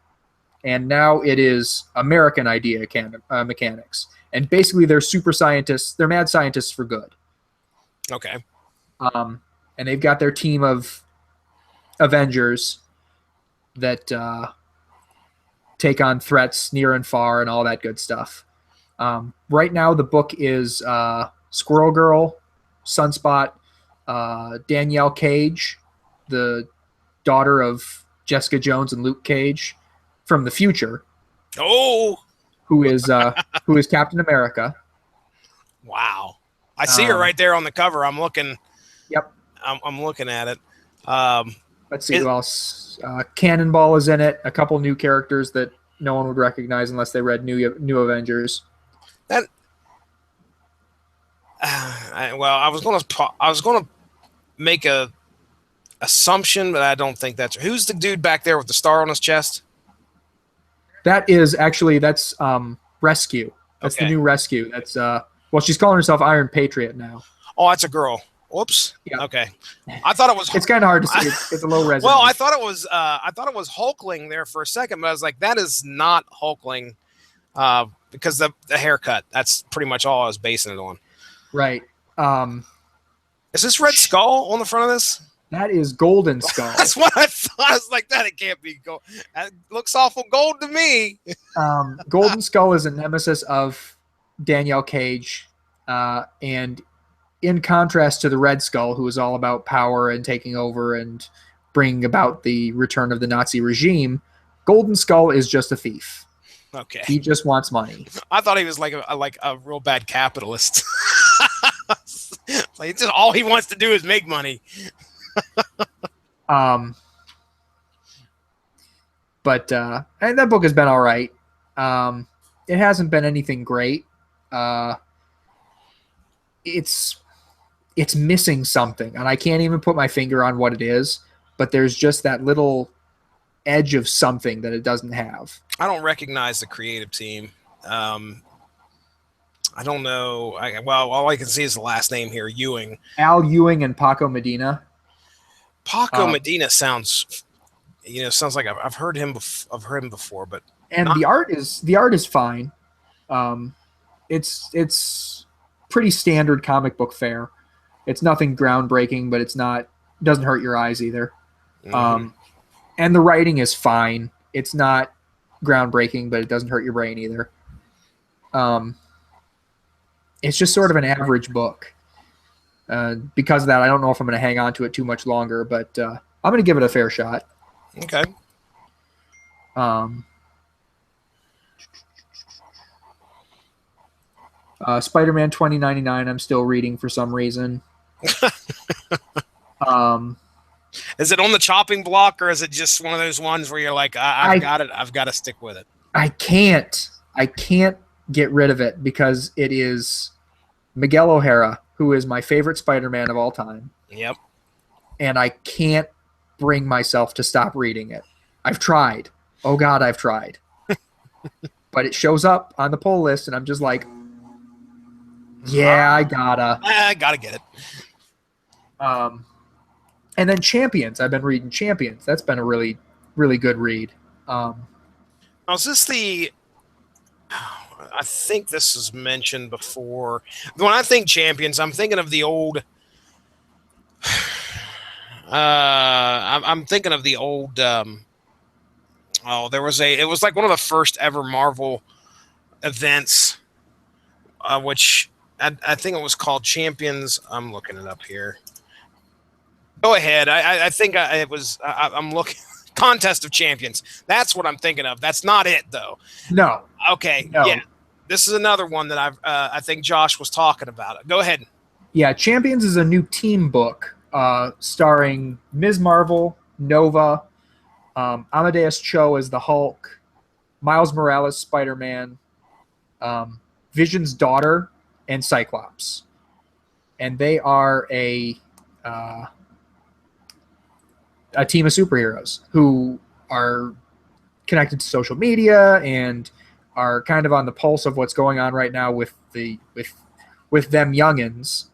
and now it is American idea mechanics. And basically they're super scientists, they're mad scientists for good. Okay. And they've got their team of Avengers that take on threats near and far and all that good stuff. Right now, the book is Squirrel Girl, Sunspot, Danielle Cage, the daughter of Jessica Jones and Luke Cage from the future. Oh, who is Captain America? Wow, I see her right there on the cover. I'm looking. Yep, I'm looking at it. Let's see who else. Cannonball is in it. A couple new characters that no one would recognize unless they read New Avengers. That I was gonna make a assumption, but I don't think that's who's the dude back there with the star on his chest. That's Rescue. That's okay. The new Rescue. That's she's calling herself Iron Patriot now. Oh, that's a girl. Whoops. Yeah. Okay. I thought it was. It's kind of hard to see. It's a low res. Well, I thought it was Hulkling there for a second, but I was like, that is not Hulkling. because the haircut. That's pretty much all I was basing it on. Right. Is this Red Skull on the front of this? That is Golden Skull. That's what I thought. I was like, that it can't be gold. That looks awful gold to me. Golden Skull is a nemesis of Danielle Cage, and in contrast to the Red Skull, who is all about power and taking over and bringing about the return of the Nazi regime, Golden Skull is just a thief. Okay. He just wants money. I thought he was like a real bad capitalist. Like, just all he wants to do is make money. But and that book has been all right. It hasn't been anything great. It's missing something, and I can't even put my finger on what it is, but there's just that little edge of something that it doesn't have. I don't recognize the creative team. I don't know. Well, all I can see is the last name here, Ewing. Al Ewing and Paco Medina. Paco Medina sounds like I've heard him. I've heard him before, but and the art is fine. It's pretty standard comic book fare. It's nothing groundbreaking, but doesn't hurt your eyes either. Mm-hmm. And the writing is fine. It's not groundbreaking, but it doesn't hurt your brain either. It's just sort of an average book. Because of that, I don't know if I'm going to hang on to it too much longer, but I'm going to give it a fair shot. Okay. Spider-Man 2099 I'm still reading for some reason. Is it on the chopping block, or is it just one of those ones where you're like, I've got to stick with it? I can't get rid of it because it is Miguel O'Hara, who is my favorite Spider-Man of all time. Yep. And I can't bring myself to stop reading it. I've tried. Oh God, I've tried. But it shows up on the pull list, and I'm just like, yeah, I gotta get it. And then Champions. I've been reading Champions. That's been a really, really good read. Is this I think this was mentioned before. When I think Champions, I'm thinking of the old. I'm thinking of the old. It was like one of the first ever Marvel events, which I think it was called Champions. I'm looking it up here. Go ahead. I think it was. I'm looking. Contest of Champions. That's what I'm thinking of. That's not it, though. No. Okay. No. Yeah. This is another one that I think Josh was talking about. Go ahead. Yeah, Champions is a new team book starring Ms. Marvel, Nova, Amadeus Cho as the Hulk, Miles Morales, Spider-Man, Vision's daughter, and Cyclops. And they are a team of superheroes who are connected to social media and are kind of on the pulse of what's going on right now with them youngins.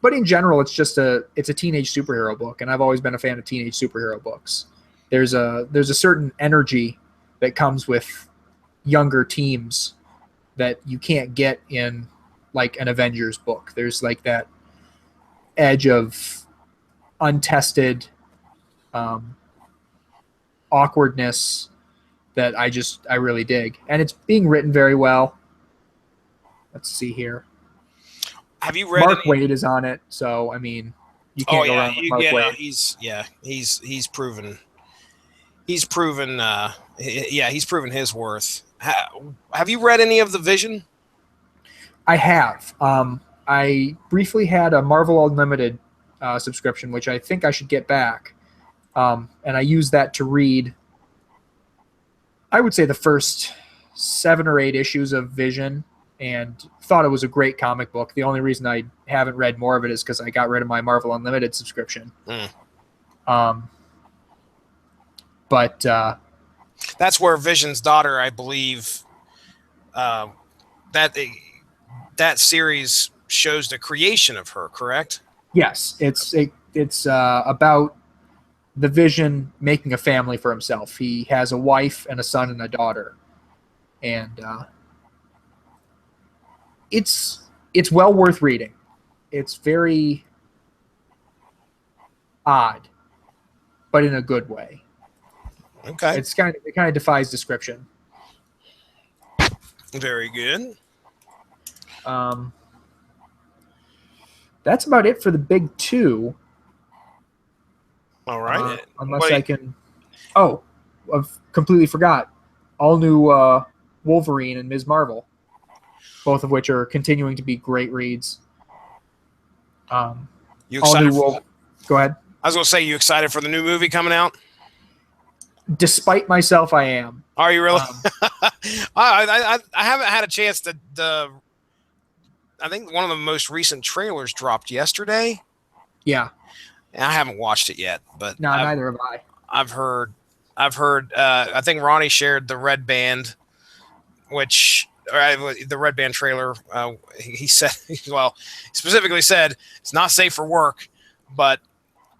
But in general, it's a teenage superhero book, and I've always been a fan of teenage superhero books. There's a certain energy that comes with younger teams that you can't get in like an Avengers book. There's like that edge of untested awkwardness that I really dig, and it's being written very well. Let's see here. Have you read? Mark Waid is on it, so I mean, you can't go wrong with Mark Waid. He's proven. He's proven his worth. Have you read any of the Vision? I have. I briefly had a Marvel Unlimited subscription, which I think I should get back, and I used that to read, I would say, the first 7 or 8 issues of Vision, and thought it was a great comic book. The only reason I haven't read more of it is because I got rid of my Marvel Unlimited subscription. But that's where Vision's daughter, I believe, that series shows the creation of her, correct? Yes, it's about the Vision making a family for himself. He has a wife and a son and a daughter, and it's well worth reading. It's very odd, but in a good way. Okay. It kind of defies description. Very good. Um, that's about it for the big two. All right. Unless I can. Oh, I've completely forgot. All new Wolverine and Ms. Marvel, both of which are continuing to be great reads. You all excited? new Go ahead. I was going to say, you excited for the new movie coming out? Despite myself, I am. Are you really? I haven't had a chance to. I think one of the most recent trailers dropped yesterday. Yeah. And I haven't watched it yet, but no, neither have I. I've heard. I think Ronnie shared the Red Band, the Red Band trailer. He said, well, specifically said it's not safe for work, but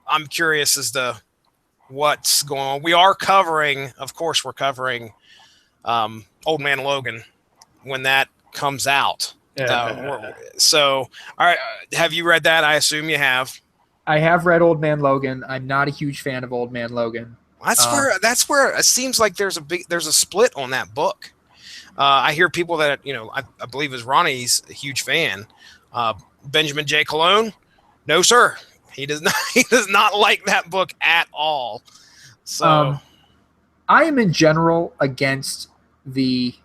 I'm curious as to what's going on. We are covering, of course, Old Man Logan when that comes out. So, all right, have you read that? I assume you have. I have read Old Man Logan. I'm not a huge fan of Old Man Logan. That's where it seems like there's a split on that book. I hear people that I believe is Ronnie's a huge fan. Benjamin J. Cologne, no sir, he does not like that book at all. So I am in general against the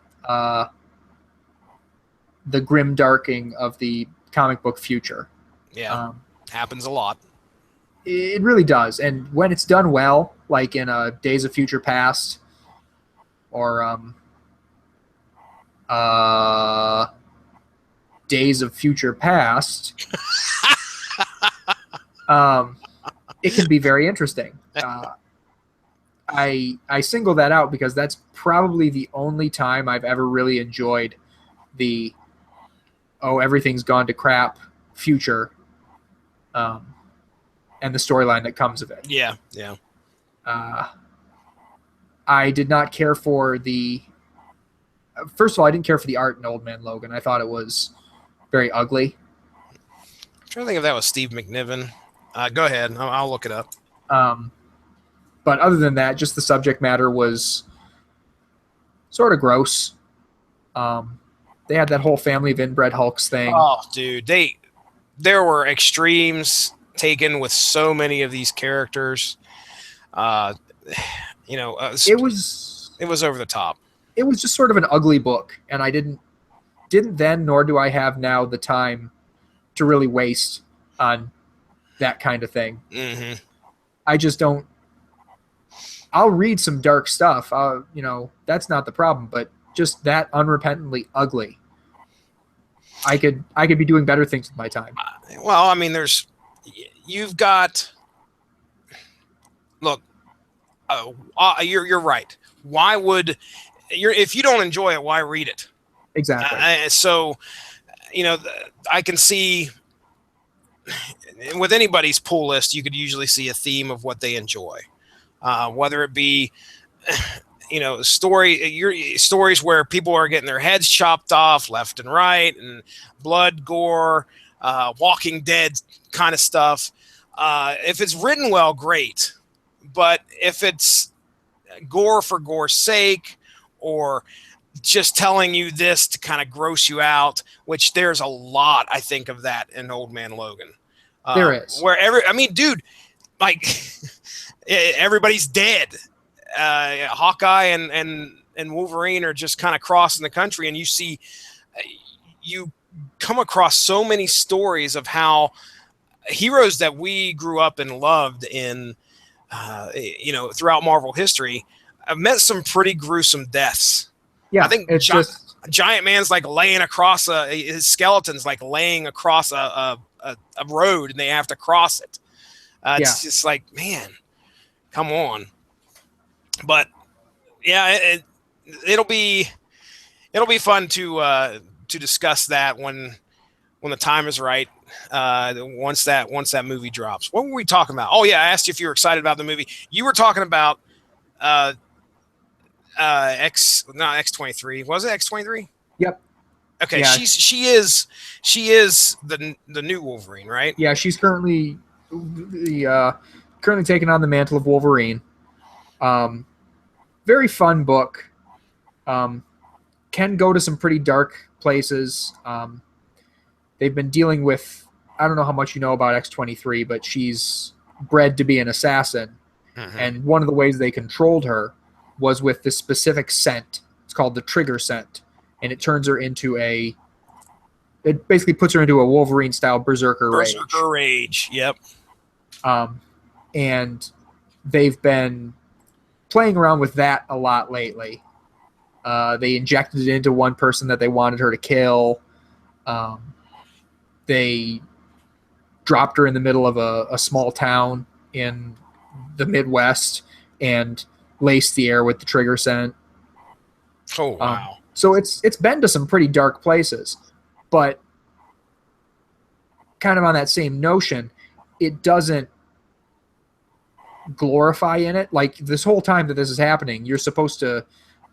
grim darking of the comic book future. Yeah, happens a lot. It really does, and when it's done well, like in Days of Future Past, or Days of Future Past, it can be very interesting. I single that out because that's probably the only time I've ever really enjoyed the everything's gone to crap future, and the storyline that comes of it. Yeah. I did not care for the. First of all, I didn't care for the art in Old Man Logan. I thought it was very ugly. I'm trying to think if that was Steve McNiven. Go ahead. I'll look it up. But other than that, just the subject matter was sort of gross. They had that whole family of inbred Hulks thing. Oh, dude, there were extremes taken with so many of these characters. It was over the top. It was just sort of an ugly book, and I didn't then, nor do I have now the time to really waste on that kind of thing. Mm-hmm. I just don't. I'll read some dark stuff. That's not the problem, but just that unrepentantly ugly. I could be doing better things with my time. Well, I mean, you've got. Look, you're right. Why would if you don't enjoy it, why read it? Exactly. I can see with anybody's pull list, you could usually see a theme of what they enjoy, whether it be, stories where people are getting their heads chopped off left and right, and blood, gore, Walking Dead kind of stuff. If it's written well, great. But if it's gore for gore's sake, or just telling you this to kind of gross you out, which there's a lot, I think, of that in Old Man Logan. There is. Dude, like everybody's dead. Hawkeye and Wolverine are just kind of crossing the country, and you come across so many stories of how heroes that we grew up and loved in, throughout Marvel history, I've met some pretty gruesome deaths. Yeah, I think Giant Man's like laying across his skeleton's like laying across a road, and they have to cross it. It's just like, man, come on. But yeah, it'll be fun to discuss that when the time is right. Once that movie drops. What were we talking about? Oh yeah, I asked you if you were excited about the movie. You were talking about not X-23. Was it X-23? Yep. Okay, Yeah. she is the new Wolverine, right? Yeah, she's currently taking on the mantle of Wolverine. Very fun book. Can go to some pretty dark places. They've been dealing with, I don't know how much you know about X-23, but she's bred to be an assassin. Mm-hmm. And one of the ways they controlled her was with this specific scent. It's called the trigger scent. And it turns her into it basically puts her into a Wolverine-style berserker rage. Berserker rage, yep. And they've been playing around with that a lot lately. They injected it into one person that they wanted her to kill. They dropped her in the middle of a small town in the Midwest and laced the air with the trigger scent. Oh, wow. So it's been to some pretty dark places. But kind of on that same notion, it doesn't glorify in it. Like this whole time that this is happening, you're supposed to,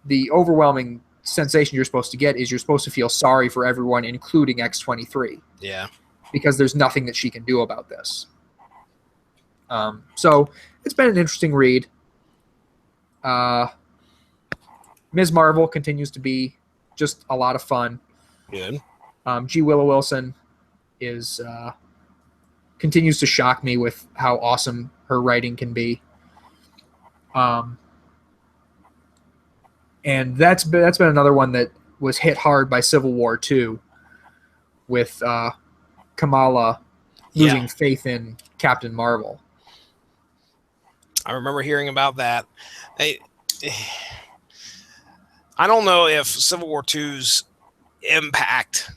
the overwhelming sensation you're supposed to get is you're supposed to feel sorry for everyone, including X-23. Yeah. Because there's nothing that she can do about this. So it's been an interesting read. Ms. Marvel continues to be just a lot of fun. Good. G. Willow Wilson is continues to shock me with how awesome her writing can be. And that's been another one that was hit hard by Civil War too, with Kamala losing faith in Captain Marvel. I remember hearing about that. I don't know if Civil War II's impact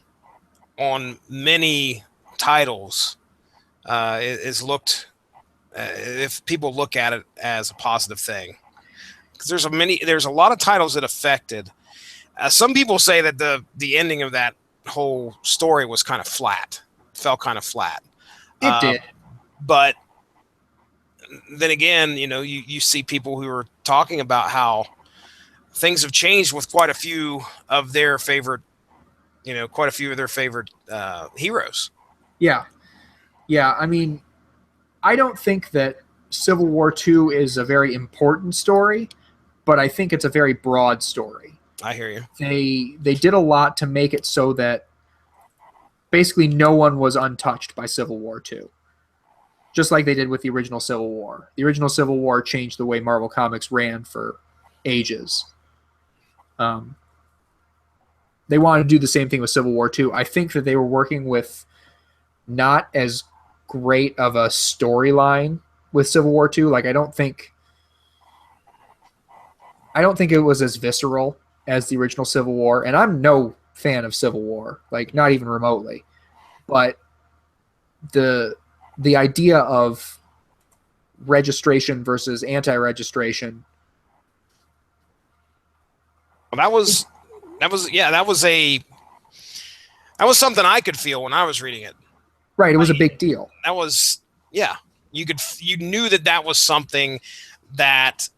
on many titles is looked, if people look at it as a positive thing, because there's a lot of titles that affected. Some people say that the ending of that whole story was kind of flat, fell kind of flat. It did, but then again, you see people who are talking about how things have changed with quite a few of their favorite heroes. Yeah. I mean, I don't think that Civil War II is a very important story, but I think it's a very broad story. I hear you. They did a lot to make it so that basically no one was untouched by Civil War II. Just like they did with the original Civil War. The original Civil War changed the way Marvel Comics ran for ages. They wanted to do the same thing with Civil War II. I think that they were working with not as great of a storyline with Civil War II. Like I don't think it was as visceral as the original Civil War. And I'm no fan of Civil War, like not even remotely. But the idea of registration versus anti-registration. Well, that was something I could feel when I was reading it. Right, it was a big deal. That was, you knew that was something that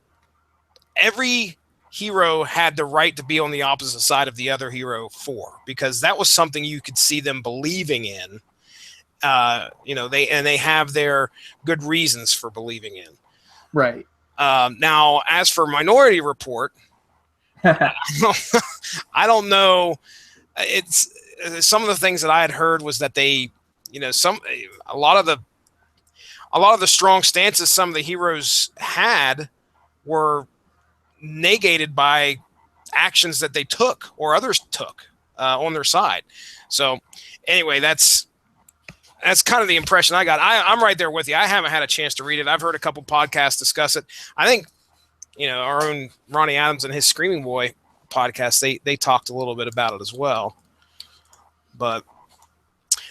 every hero had the right to be on the opposite side of the other hero for, because that was something you could see them believing in. They have their good reasons for believing in. Right. Now, as for Minority Report, I don't know. It's some of the things that I had heard was that they, a lot of the strong stances some of the heroes had were negated by actions that they took or others took on their side. So anyway, that's kind of the impression I got. I'm right there with you. I haven't had a chance to read it. I've heard a couple podcasts discuss it. I think, our own Ronnie Adams and his Screaming Boy podcast, they talked a little bit about it as well. But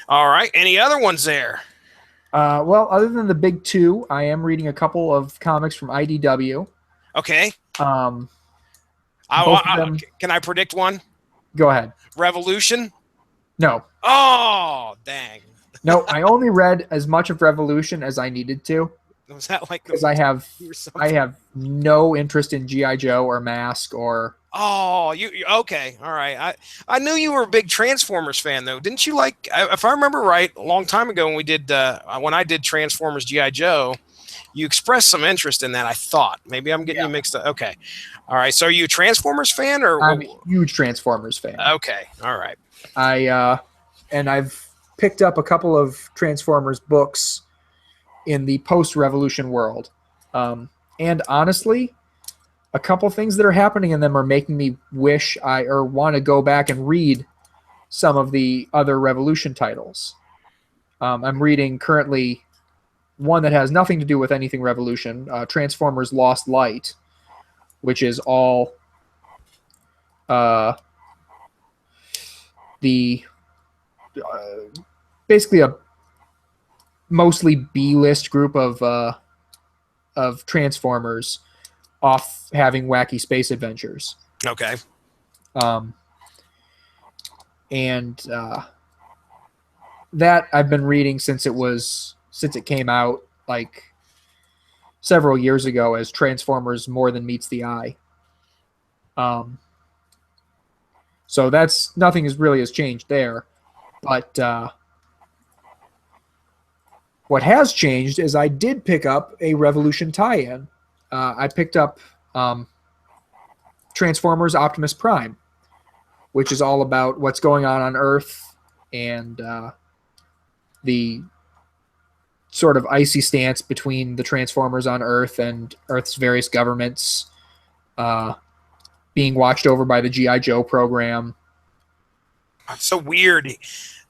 all right, any other ones there? Well, other than the big two, I am reading a couple of comics from IDW. Okay. Can I predict one? Go ahead. Revolution? No. Oh, dang. No, I only read as much of Revolution as I needed to. Was that like the because I have or something? I have no interest in GI Joe or Mask or Oh, okay, all right. I knew you were a big Transformers fan though. Didn't you like? If I remember right, a long time ago when I did Transformers GI Joe, you expressed some interest in that. I thought maybe I'm getting yeah. you mixed up. Okay, all right. So are you a Transformers fan or I'm a huge Transformers fan. okay? All right. And I've picked up a couple of Transformers books in the post-revolution world. And honestly, a couple things that are happening in them are making me wish I or want to go back and read some of the other revolution titles. I'm reading currently one that has nothing to do with anything revolution, Transformers Lost Light, which is all uh, the basically a mostly B-list group of Transformers off having wacky space adventures. Okay. Um, and that I've been reading since it came out like several years ago as Transformers More Than Meets the Eye. Um, so that's nothing has changed there, but what has changed is I did pick up a Revolution tie-in. I picked up Transformers Optimus Prime, which is all about what's going on Earth and the sort of icy stance between the Transformers on Earth and Earth's various governments, being watched over by the GI Joe program. It's so weird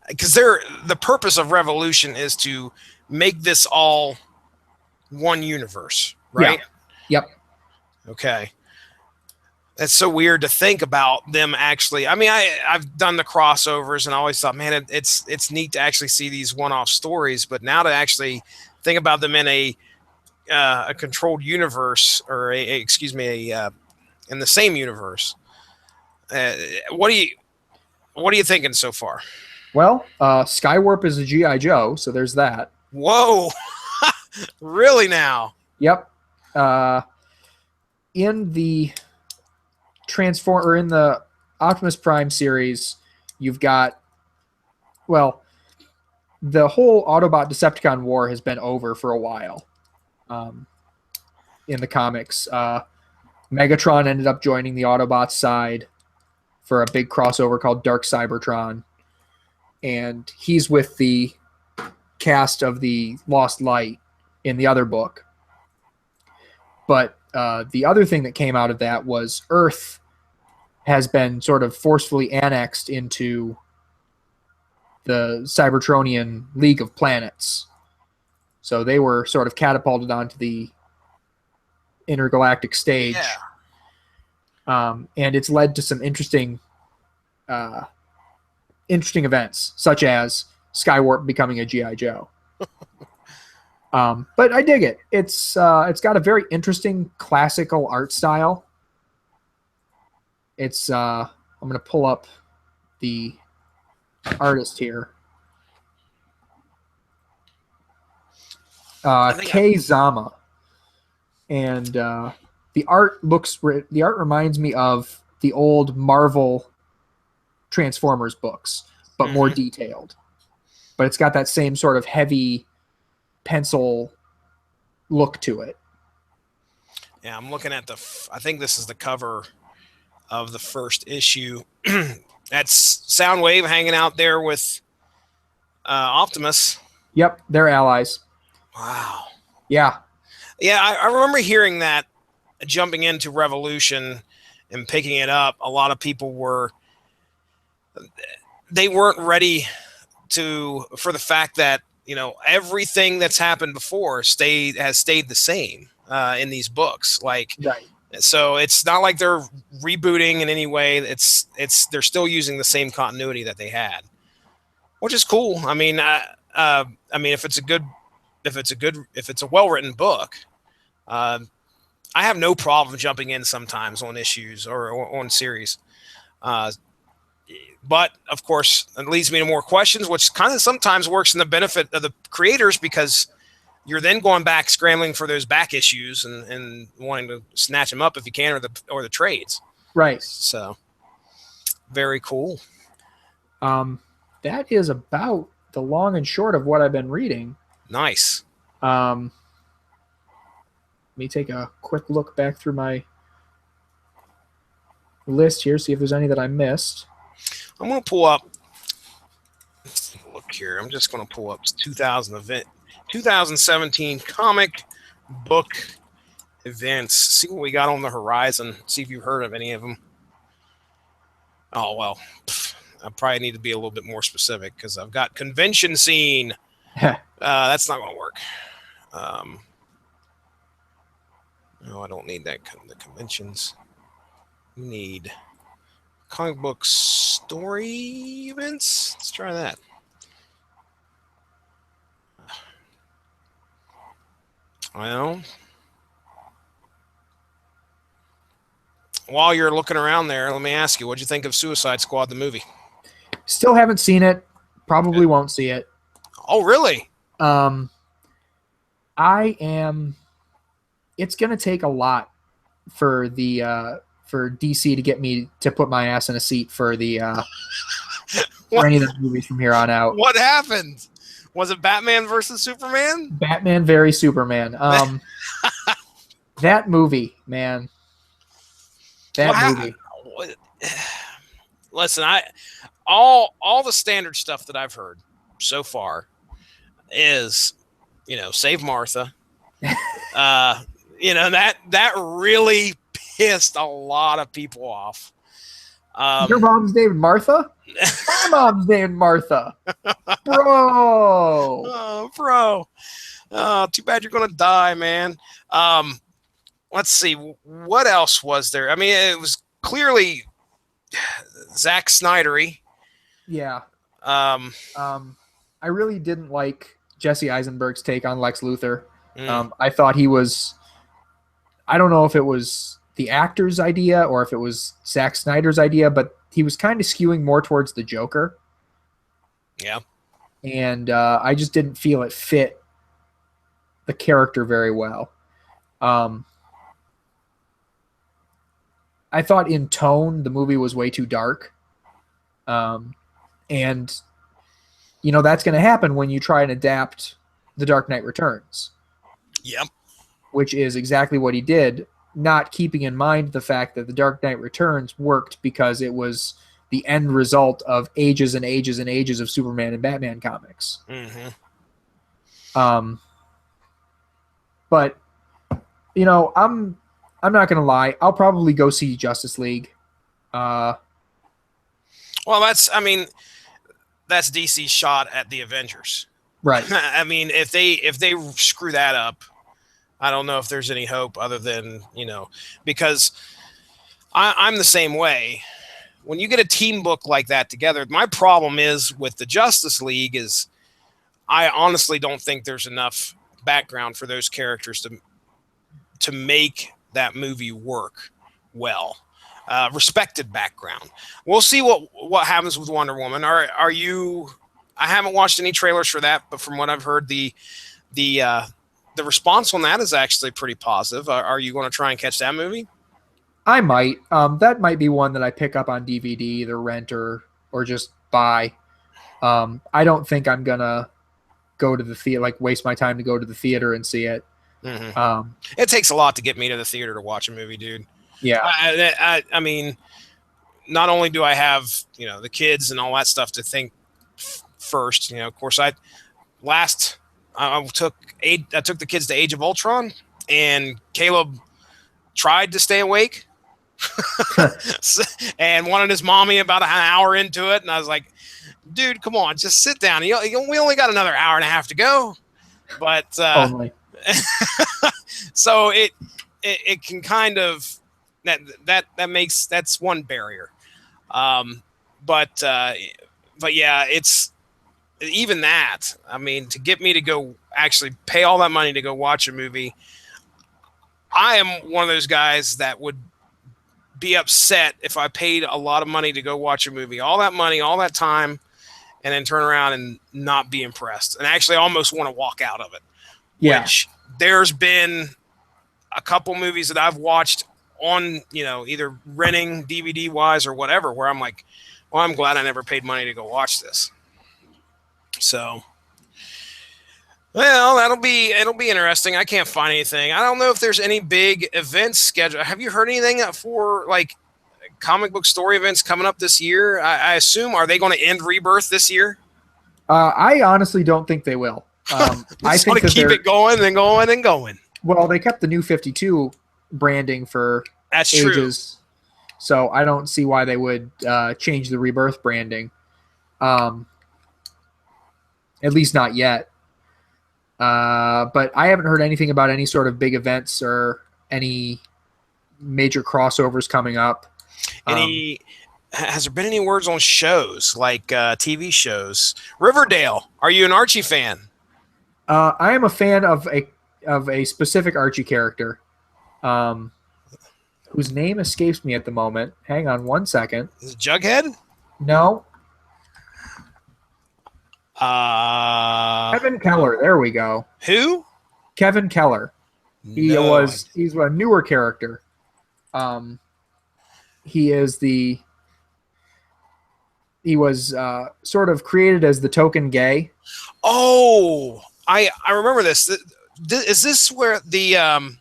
because the purpose of Revolution is to make this all one universe, right? Yeah. Yep. Okay. It's so weird to think about them actually. I mean, I've done the crossovers and I always thought, man, it's neat to actually see these one-off stories, but now to actually think about them in a controlled universe or excuse me, in the same universe. Uh, what are you thinking so far? Well, Skywarp is a GI Joe, so there's that. Whoa, really now? Yep. In the in the Optimus Prime series, you've got the whole Autobot Decepticon war has been over for a while. In the comics, Megatron ended up joining the Autobots side for a big crossover called Dark Cybertron, and he's with the cast of the Lost Light in the other book. But the other thing that came out of that was Earth has been sort of forcefully annexed into the Cybertronian League of Planets. So they were sort of catapulted onto the intergalactic stage. Yeah. And it's led to some interesting events, such as Skywarp becoming a GI Joe. But I dig it. It's got a very interesting classical art style. It's I'm gonna pull up the artist here. Kei Zama, and the art reminds me of the old Marvel Transformers books, but more detailed. But it's got that same sort of heavy pencil look to it. Yeah, I'm looking at I think this is the cover of the first issue. That's Soundwave hanging out there with Optimus. Yep, they're allies. Wow. Yeah. Yeah, I remember hearing that jumping into Revolution and picking it up. A lot of people they weren't ready for the fact that, you know, everything that's happened before has stayed the same in these books. Like, right. So it's not like they're rebooting in any way. They're still using the same continuity that they had, which is cool. I mean, if it's a well-written book, I have no problem jumping in sometimes on issues or on series. But of course, it leads me to more questions, which kind of sometimes works in the benefit of the creators because you're then going back scrambling for those back issues and wanting to snatch them up if you can, or the trades. Right. So very cool. That is about the long and short of what I've been reading. Nice. Let me take a quick look back through my list here, see if there's any that I missed. I'm going to pull up. Look here. I'm just going to pull up 2017 comic book events. See what we got on the horizon. See if you've heard of any of them. Oh, well, I probably need to be a little bit more specific because I've got convention scene. That's not going to work. No, I don't need that. The conventions. We need comic book story events. Let's try that. Well, while you're looking around there, let me ask you, what'd you think of Suicide Squad, the movie? Still haven't seen it. Probably won't see it. Oh, really? It's going to take a lot for for DC to get me to put my ass in a seat for for any of the movies from here on out. What happened? Was it Batman versus Superman? Batman very Superman. That movie, man. Movie. Listen, all the standard stuff that I've heard so far is, save Martha. That really pissed a lot of people off. Your mom's named Martha? My mom's named Martha. Bro. Oh, bro. Oh, too bad you're going to die, man. Let's see. What else was there? I mean, it was clearly Zack Snydery. Yeah. I really didn't like Jesse Eisenberg's take on Lex Luthor. I thought he was... I don't know if it was the actor's idea or if it was Zack Snyder's idea, but he was kind of skewing more towards the Joker. Yeah. And I just didn't feel it fit the character very well. I thought in tone, the movie was way too dark. And, that's going to happen when you try and adapt The Dark Knight Returns. Yep. Which is exactly what he did, not keeping in mind the fact that The Dark Knight Returns worked because it was the end result of ages and ages and ages of Superman and Batman comics. Mm-hmm. But I'm not gonna lie. I'll probably go see Justice League. Well, that's DC's shot at the Avengers, right? I mean, if they screw that up, I don't know if there's any hope other than because I'm the same way. When you get a team book like that together, my problem is with the Justice League is I honestly don't think there's enough background for those characters to make that movie work well. Respected background. We'll see what happens with Wonder Woman. Are you? I haven't watched any trailers for that, but from what I've heard, the response on that is actually pretty positive. Are you going to try and catch that movie? I might. That might be one that I pick up on DVD, either rent or just buy. I don't think I'm gonna go to the theater, waste my time to go to the theater and see it. Mm-hmm. It takes a lot to get me to the theater to watch a movie, dude. Yeah. I mean, not only do I have the kids and all that stuff to think first. Of course, I took the kids to Age of Ultron, and Caleb tried to stay awake and wanted his mommy about an hour into it. And I was like, dude, come on, just sit down. We only got another hour and a half to go. But so it can kind of that's one barrier. But yeah, it's even that. I mean, to get me to go actually pay all that money to go watch a movie, I am one of those guys that would be upset if I paid a lot of money to go watch a movie, all that money, all that time, and then turn around and not be impressed and actually almost want to walk out of it. Yeah. which there's been a couple movies that I've watched on, either renting DVD wise or whatever, where I'm like, well, I'm glad I never paid money to go watch this. So, well, it'll be interesting. I can't find anything. I don't know if there's any big events scheduled. Have you heard anything for like comic book story events coming up this year? I assume, are they going to end Rebirth this year? I honestly don't think they will. I think that keep it going and going and going. Well, they kept the New 52 branding for That's ages, true. so I don't see why they would change the Rebirth branding. At least not yet. But I haven't heard anything about any sort of big events or any major crossovers coming up. Has there been any words on shows, like TV shows? Riverdale, are you an Archie fan? I am a fan of a specific Archie character, whose name escapes me at the moment. Hang on one second. Is it Jughead? No. Kevin Kevin Keller. There we go. Who? Kevin Keller. He's a newer character. He was sort of created as the token gay. Oh, I remember this. Is this where the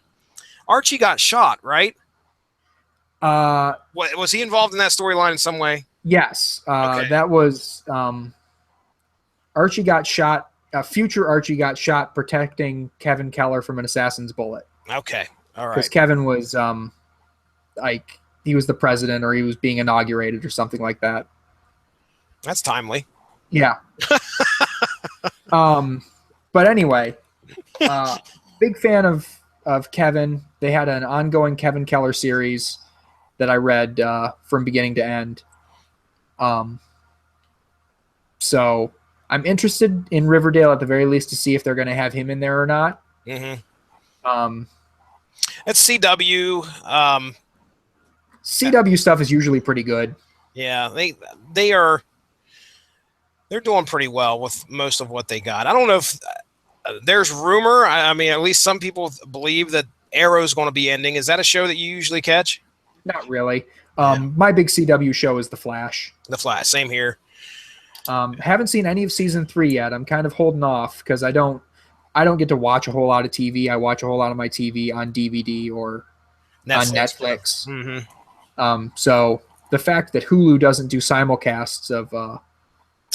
Archie got shot, right? Was he involved in that storyline in some way? Yes. Okay. That was Archie got shot. Future Archie got shot protecting Kevin Keller from an assassin's bullet. Okay. All right. Because Kevin was like he was the president, or he was being inaugurated or something like that. That's timely. Yeah. But anyway, big fan of Kevin. They had an ongoing Kevin Keller series that I read from beginning to end. So I'm interested in Riverdale at the very least to see if they're going to have him in there or not. Mm-hmm. It's CW. CW stuff is usually pretty good. Yeah, they're doing pretty well with most of what they got. I don't know if there's rumor. I mean, at least some people believe that Arrow's going to be ending. Is that a show that you usually catch? Not really. My big CW show is The Flash. The Flash, same here. Haven't seen any of season 3 yet. I'm kind of holding off because I don't get to watch a whole lot of TV. I watch a whole lot of my TV on DVD or on Netflix. Mm-hmm. So the fact that Hulu doesn't do simulcasts of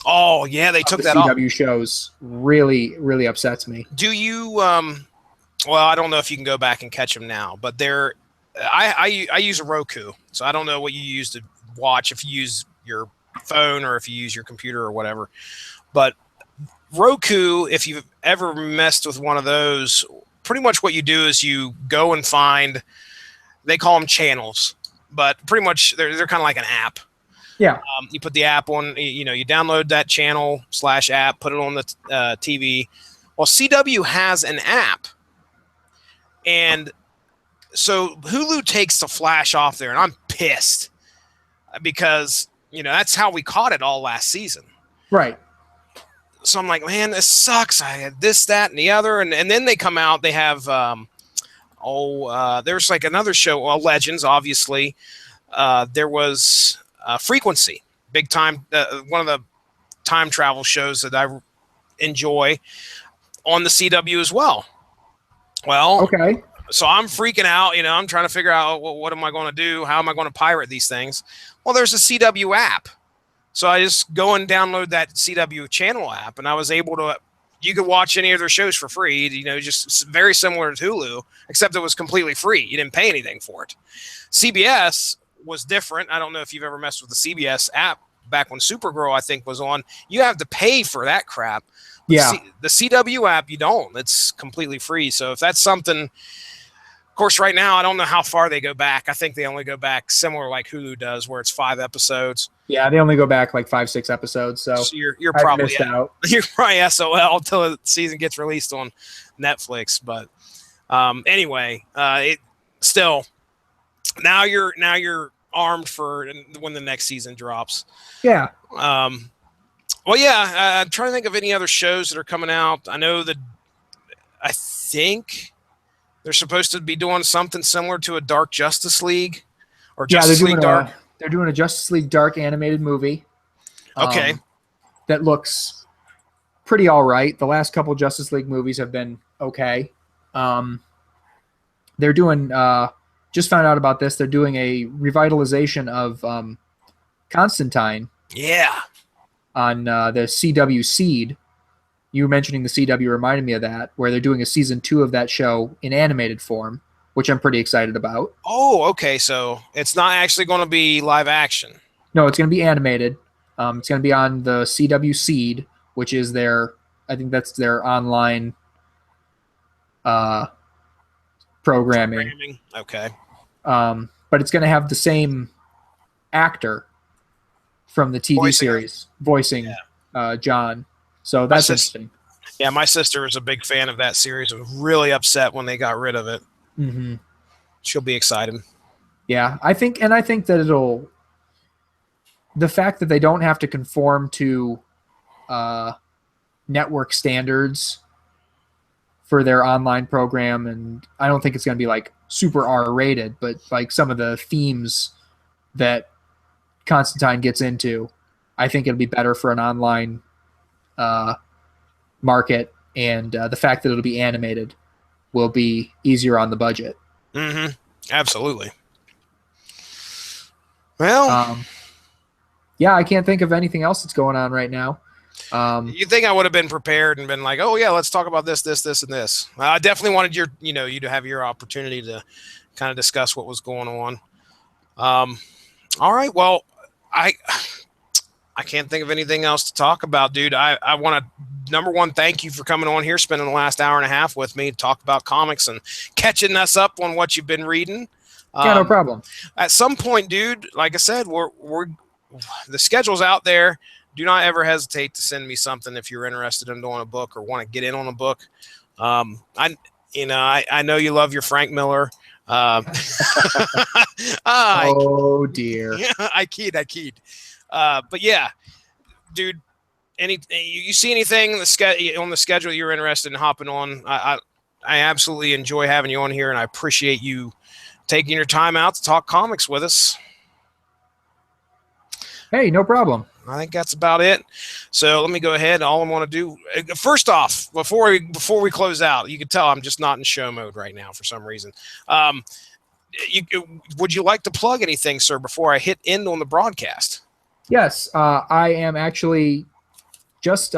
oh yeah, they took that off. CW shows really, really upsets me. Do you? Well, I don't know if you can go back and catch them now, but they're. I use a Roku, so I don't know what you use to watch. If you use your phone or if you use your computer or whatever, but Roku, if you've ever messed with one of those, pretty much what you do is you go and find. They call them channels, but pretty much they're kind of like an app. Yeah. You put the app on, you download that channel/app, put it on the TV. Well, CW has an app. And so Hulu takes the Flash off there, and I'm pissed because, that's how we caught it all last season. Right. So I'm like, man, this sucks. I had this, that, and the other. And then they come out, they have, there's like another show, well, Legends, obviously. There was Frequency, big time, one of the time travel shows that I enjoy on the CW as well. Well, okay. So I'm freaking out, I'm trying to figure out what am I going to do? How am I going to pirate these things? Well, there's a CW app. So I just go and download that CW channel app, and I was able to, you could watch any of their shows for free, just very similar to Hulu, except it was completely free. You didn't pay anything for it. CBS was different. I don't know if you've ever messed with the CBS app back when Supergirl, I think, was on. You have to pay for that crap. Yeah. The CW app, you don't. It's completely free. So if that's something, of course, right now, I don't know how far they go back. I think they only go back similar like Hulu does, where it's 5 episodes. Yeah, they only go back like 5-6 episodes. So you're probably missed out. You're probably SOL until the season gets released on Netflix. But anyway, it still now you're armed for when the next season drops. Yeah. Well, yeah. I'm trying to think of any other shows that are coming out. I know that I think they're supposed to be doing something similar to a Dark Justice League or Yeah, Justice League Dark. they're doing a Justice League Dark animated movie. Okay. That looks pretty all right. The last couple Justice League movies have been okay. They're doing just found out about this. They're doing a revitalization of Constantine. Yeah. On the CW Seed. You mentioning the CW reminded me of that, where they're doing a season 2 of that show in animated form, which I'm pretty excited about. Oh, okay. So it's not actually going to be live action. No, it's going to be animated. It's going to be on the CW Seed, which is I think that's their online programming. Okay. But it's going to have the same actor from the TV series voicing John. So that's interesting. Yeah, my sister is a big fan of that series. I was really upset when they got rid of it. Mm-hmm. She'll be excited. Yeah, I think that the fact that they don't have to conform to network standards for their online program, and I don't think it's going to be like super R-rated, but like some of the themes that Constantine gets into, I think it'll be better for an online market, and the fact that it'll be animated will be easier on the budget. Mm-hmm. Absolutely. Well, yeah, I can't think of anything else that's going on right now. You think I would have been prepared and been like, oh yeah, let's talk about this, and this. I definitely wanted you to have your opportunity to kind of discuss what was going on. All right. Well, I can't think of anything else to talk about, dude. I want to, number one, thank you for coming on here, spending the last hour and a half with me to talk about comics and catching us up on what you've been reading. Yeah, no problem. At some point, dude, like I said, the schedule's out there. Do not ever hesitate to send me something if you're interested in doing a book or want to get in on a book. I know you love your Frank Miller. Oh dear. I keyed. But yeah, dude, you see anything on the schedule you're interested in hopping on? I absolutely enjoy having you on here, and I appreciate you taking your time out to talk comics with us. Hey, no problem. I think that's about it. So let me go ahead. All I want to do, first off, before we close out, you can tell I'm just not in show mode right now for some reason. Would you like to plug anything, sir, before I hit end on the broadcast? Yes, I am actually just.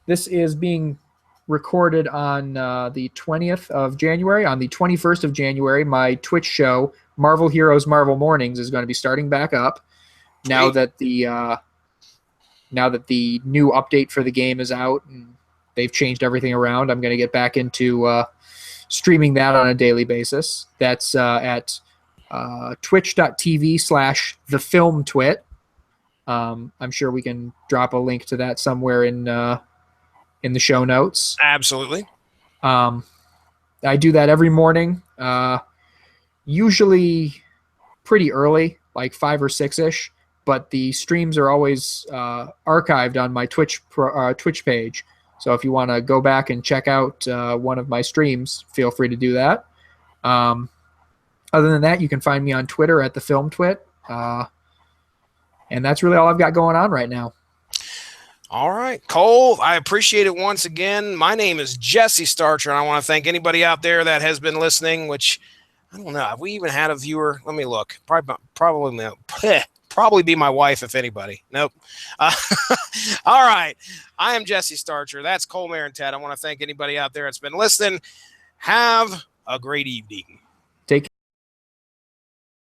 This is being recorded on the 20th of January. On the 21st of January, my Twitch show, Marvel Heroes Marvel Mornings, is going to be starting back up. Now that the new update for the game is out and they've changed everything around, I'm going to get back into streaming that on a daily basis. That's at twitch.tv/thefilmtwit. I'm sure we can drop a link to that somewhere in the show notes. Absolutely. I do that every morning, usually pretty early, like 5 or 6-ish. But the streams are always archived on my Twitch page. So if you want to go back and check out one of my streams, feel free to do that. Other than that, you can find me on Twitter at @thefilmtwit. And that's really all I've got going on right now. All right, Cole, I appreciate it once again. My name is Jesse Starcher, and I want to thank anybody out there that has been listening, which, I don't know, have we even had a viewer? Let me look. Probably be my wife, if anybody. Nope. All right. I am Jesse Starcher. That's Cole Marentet. I want to thank anybody out there that's been listening. Have a great evening.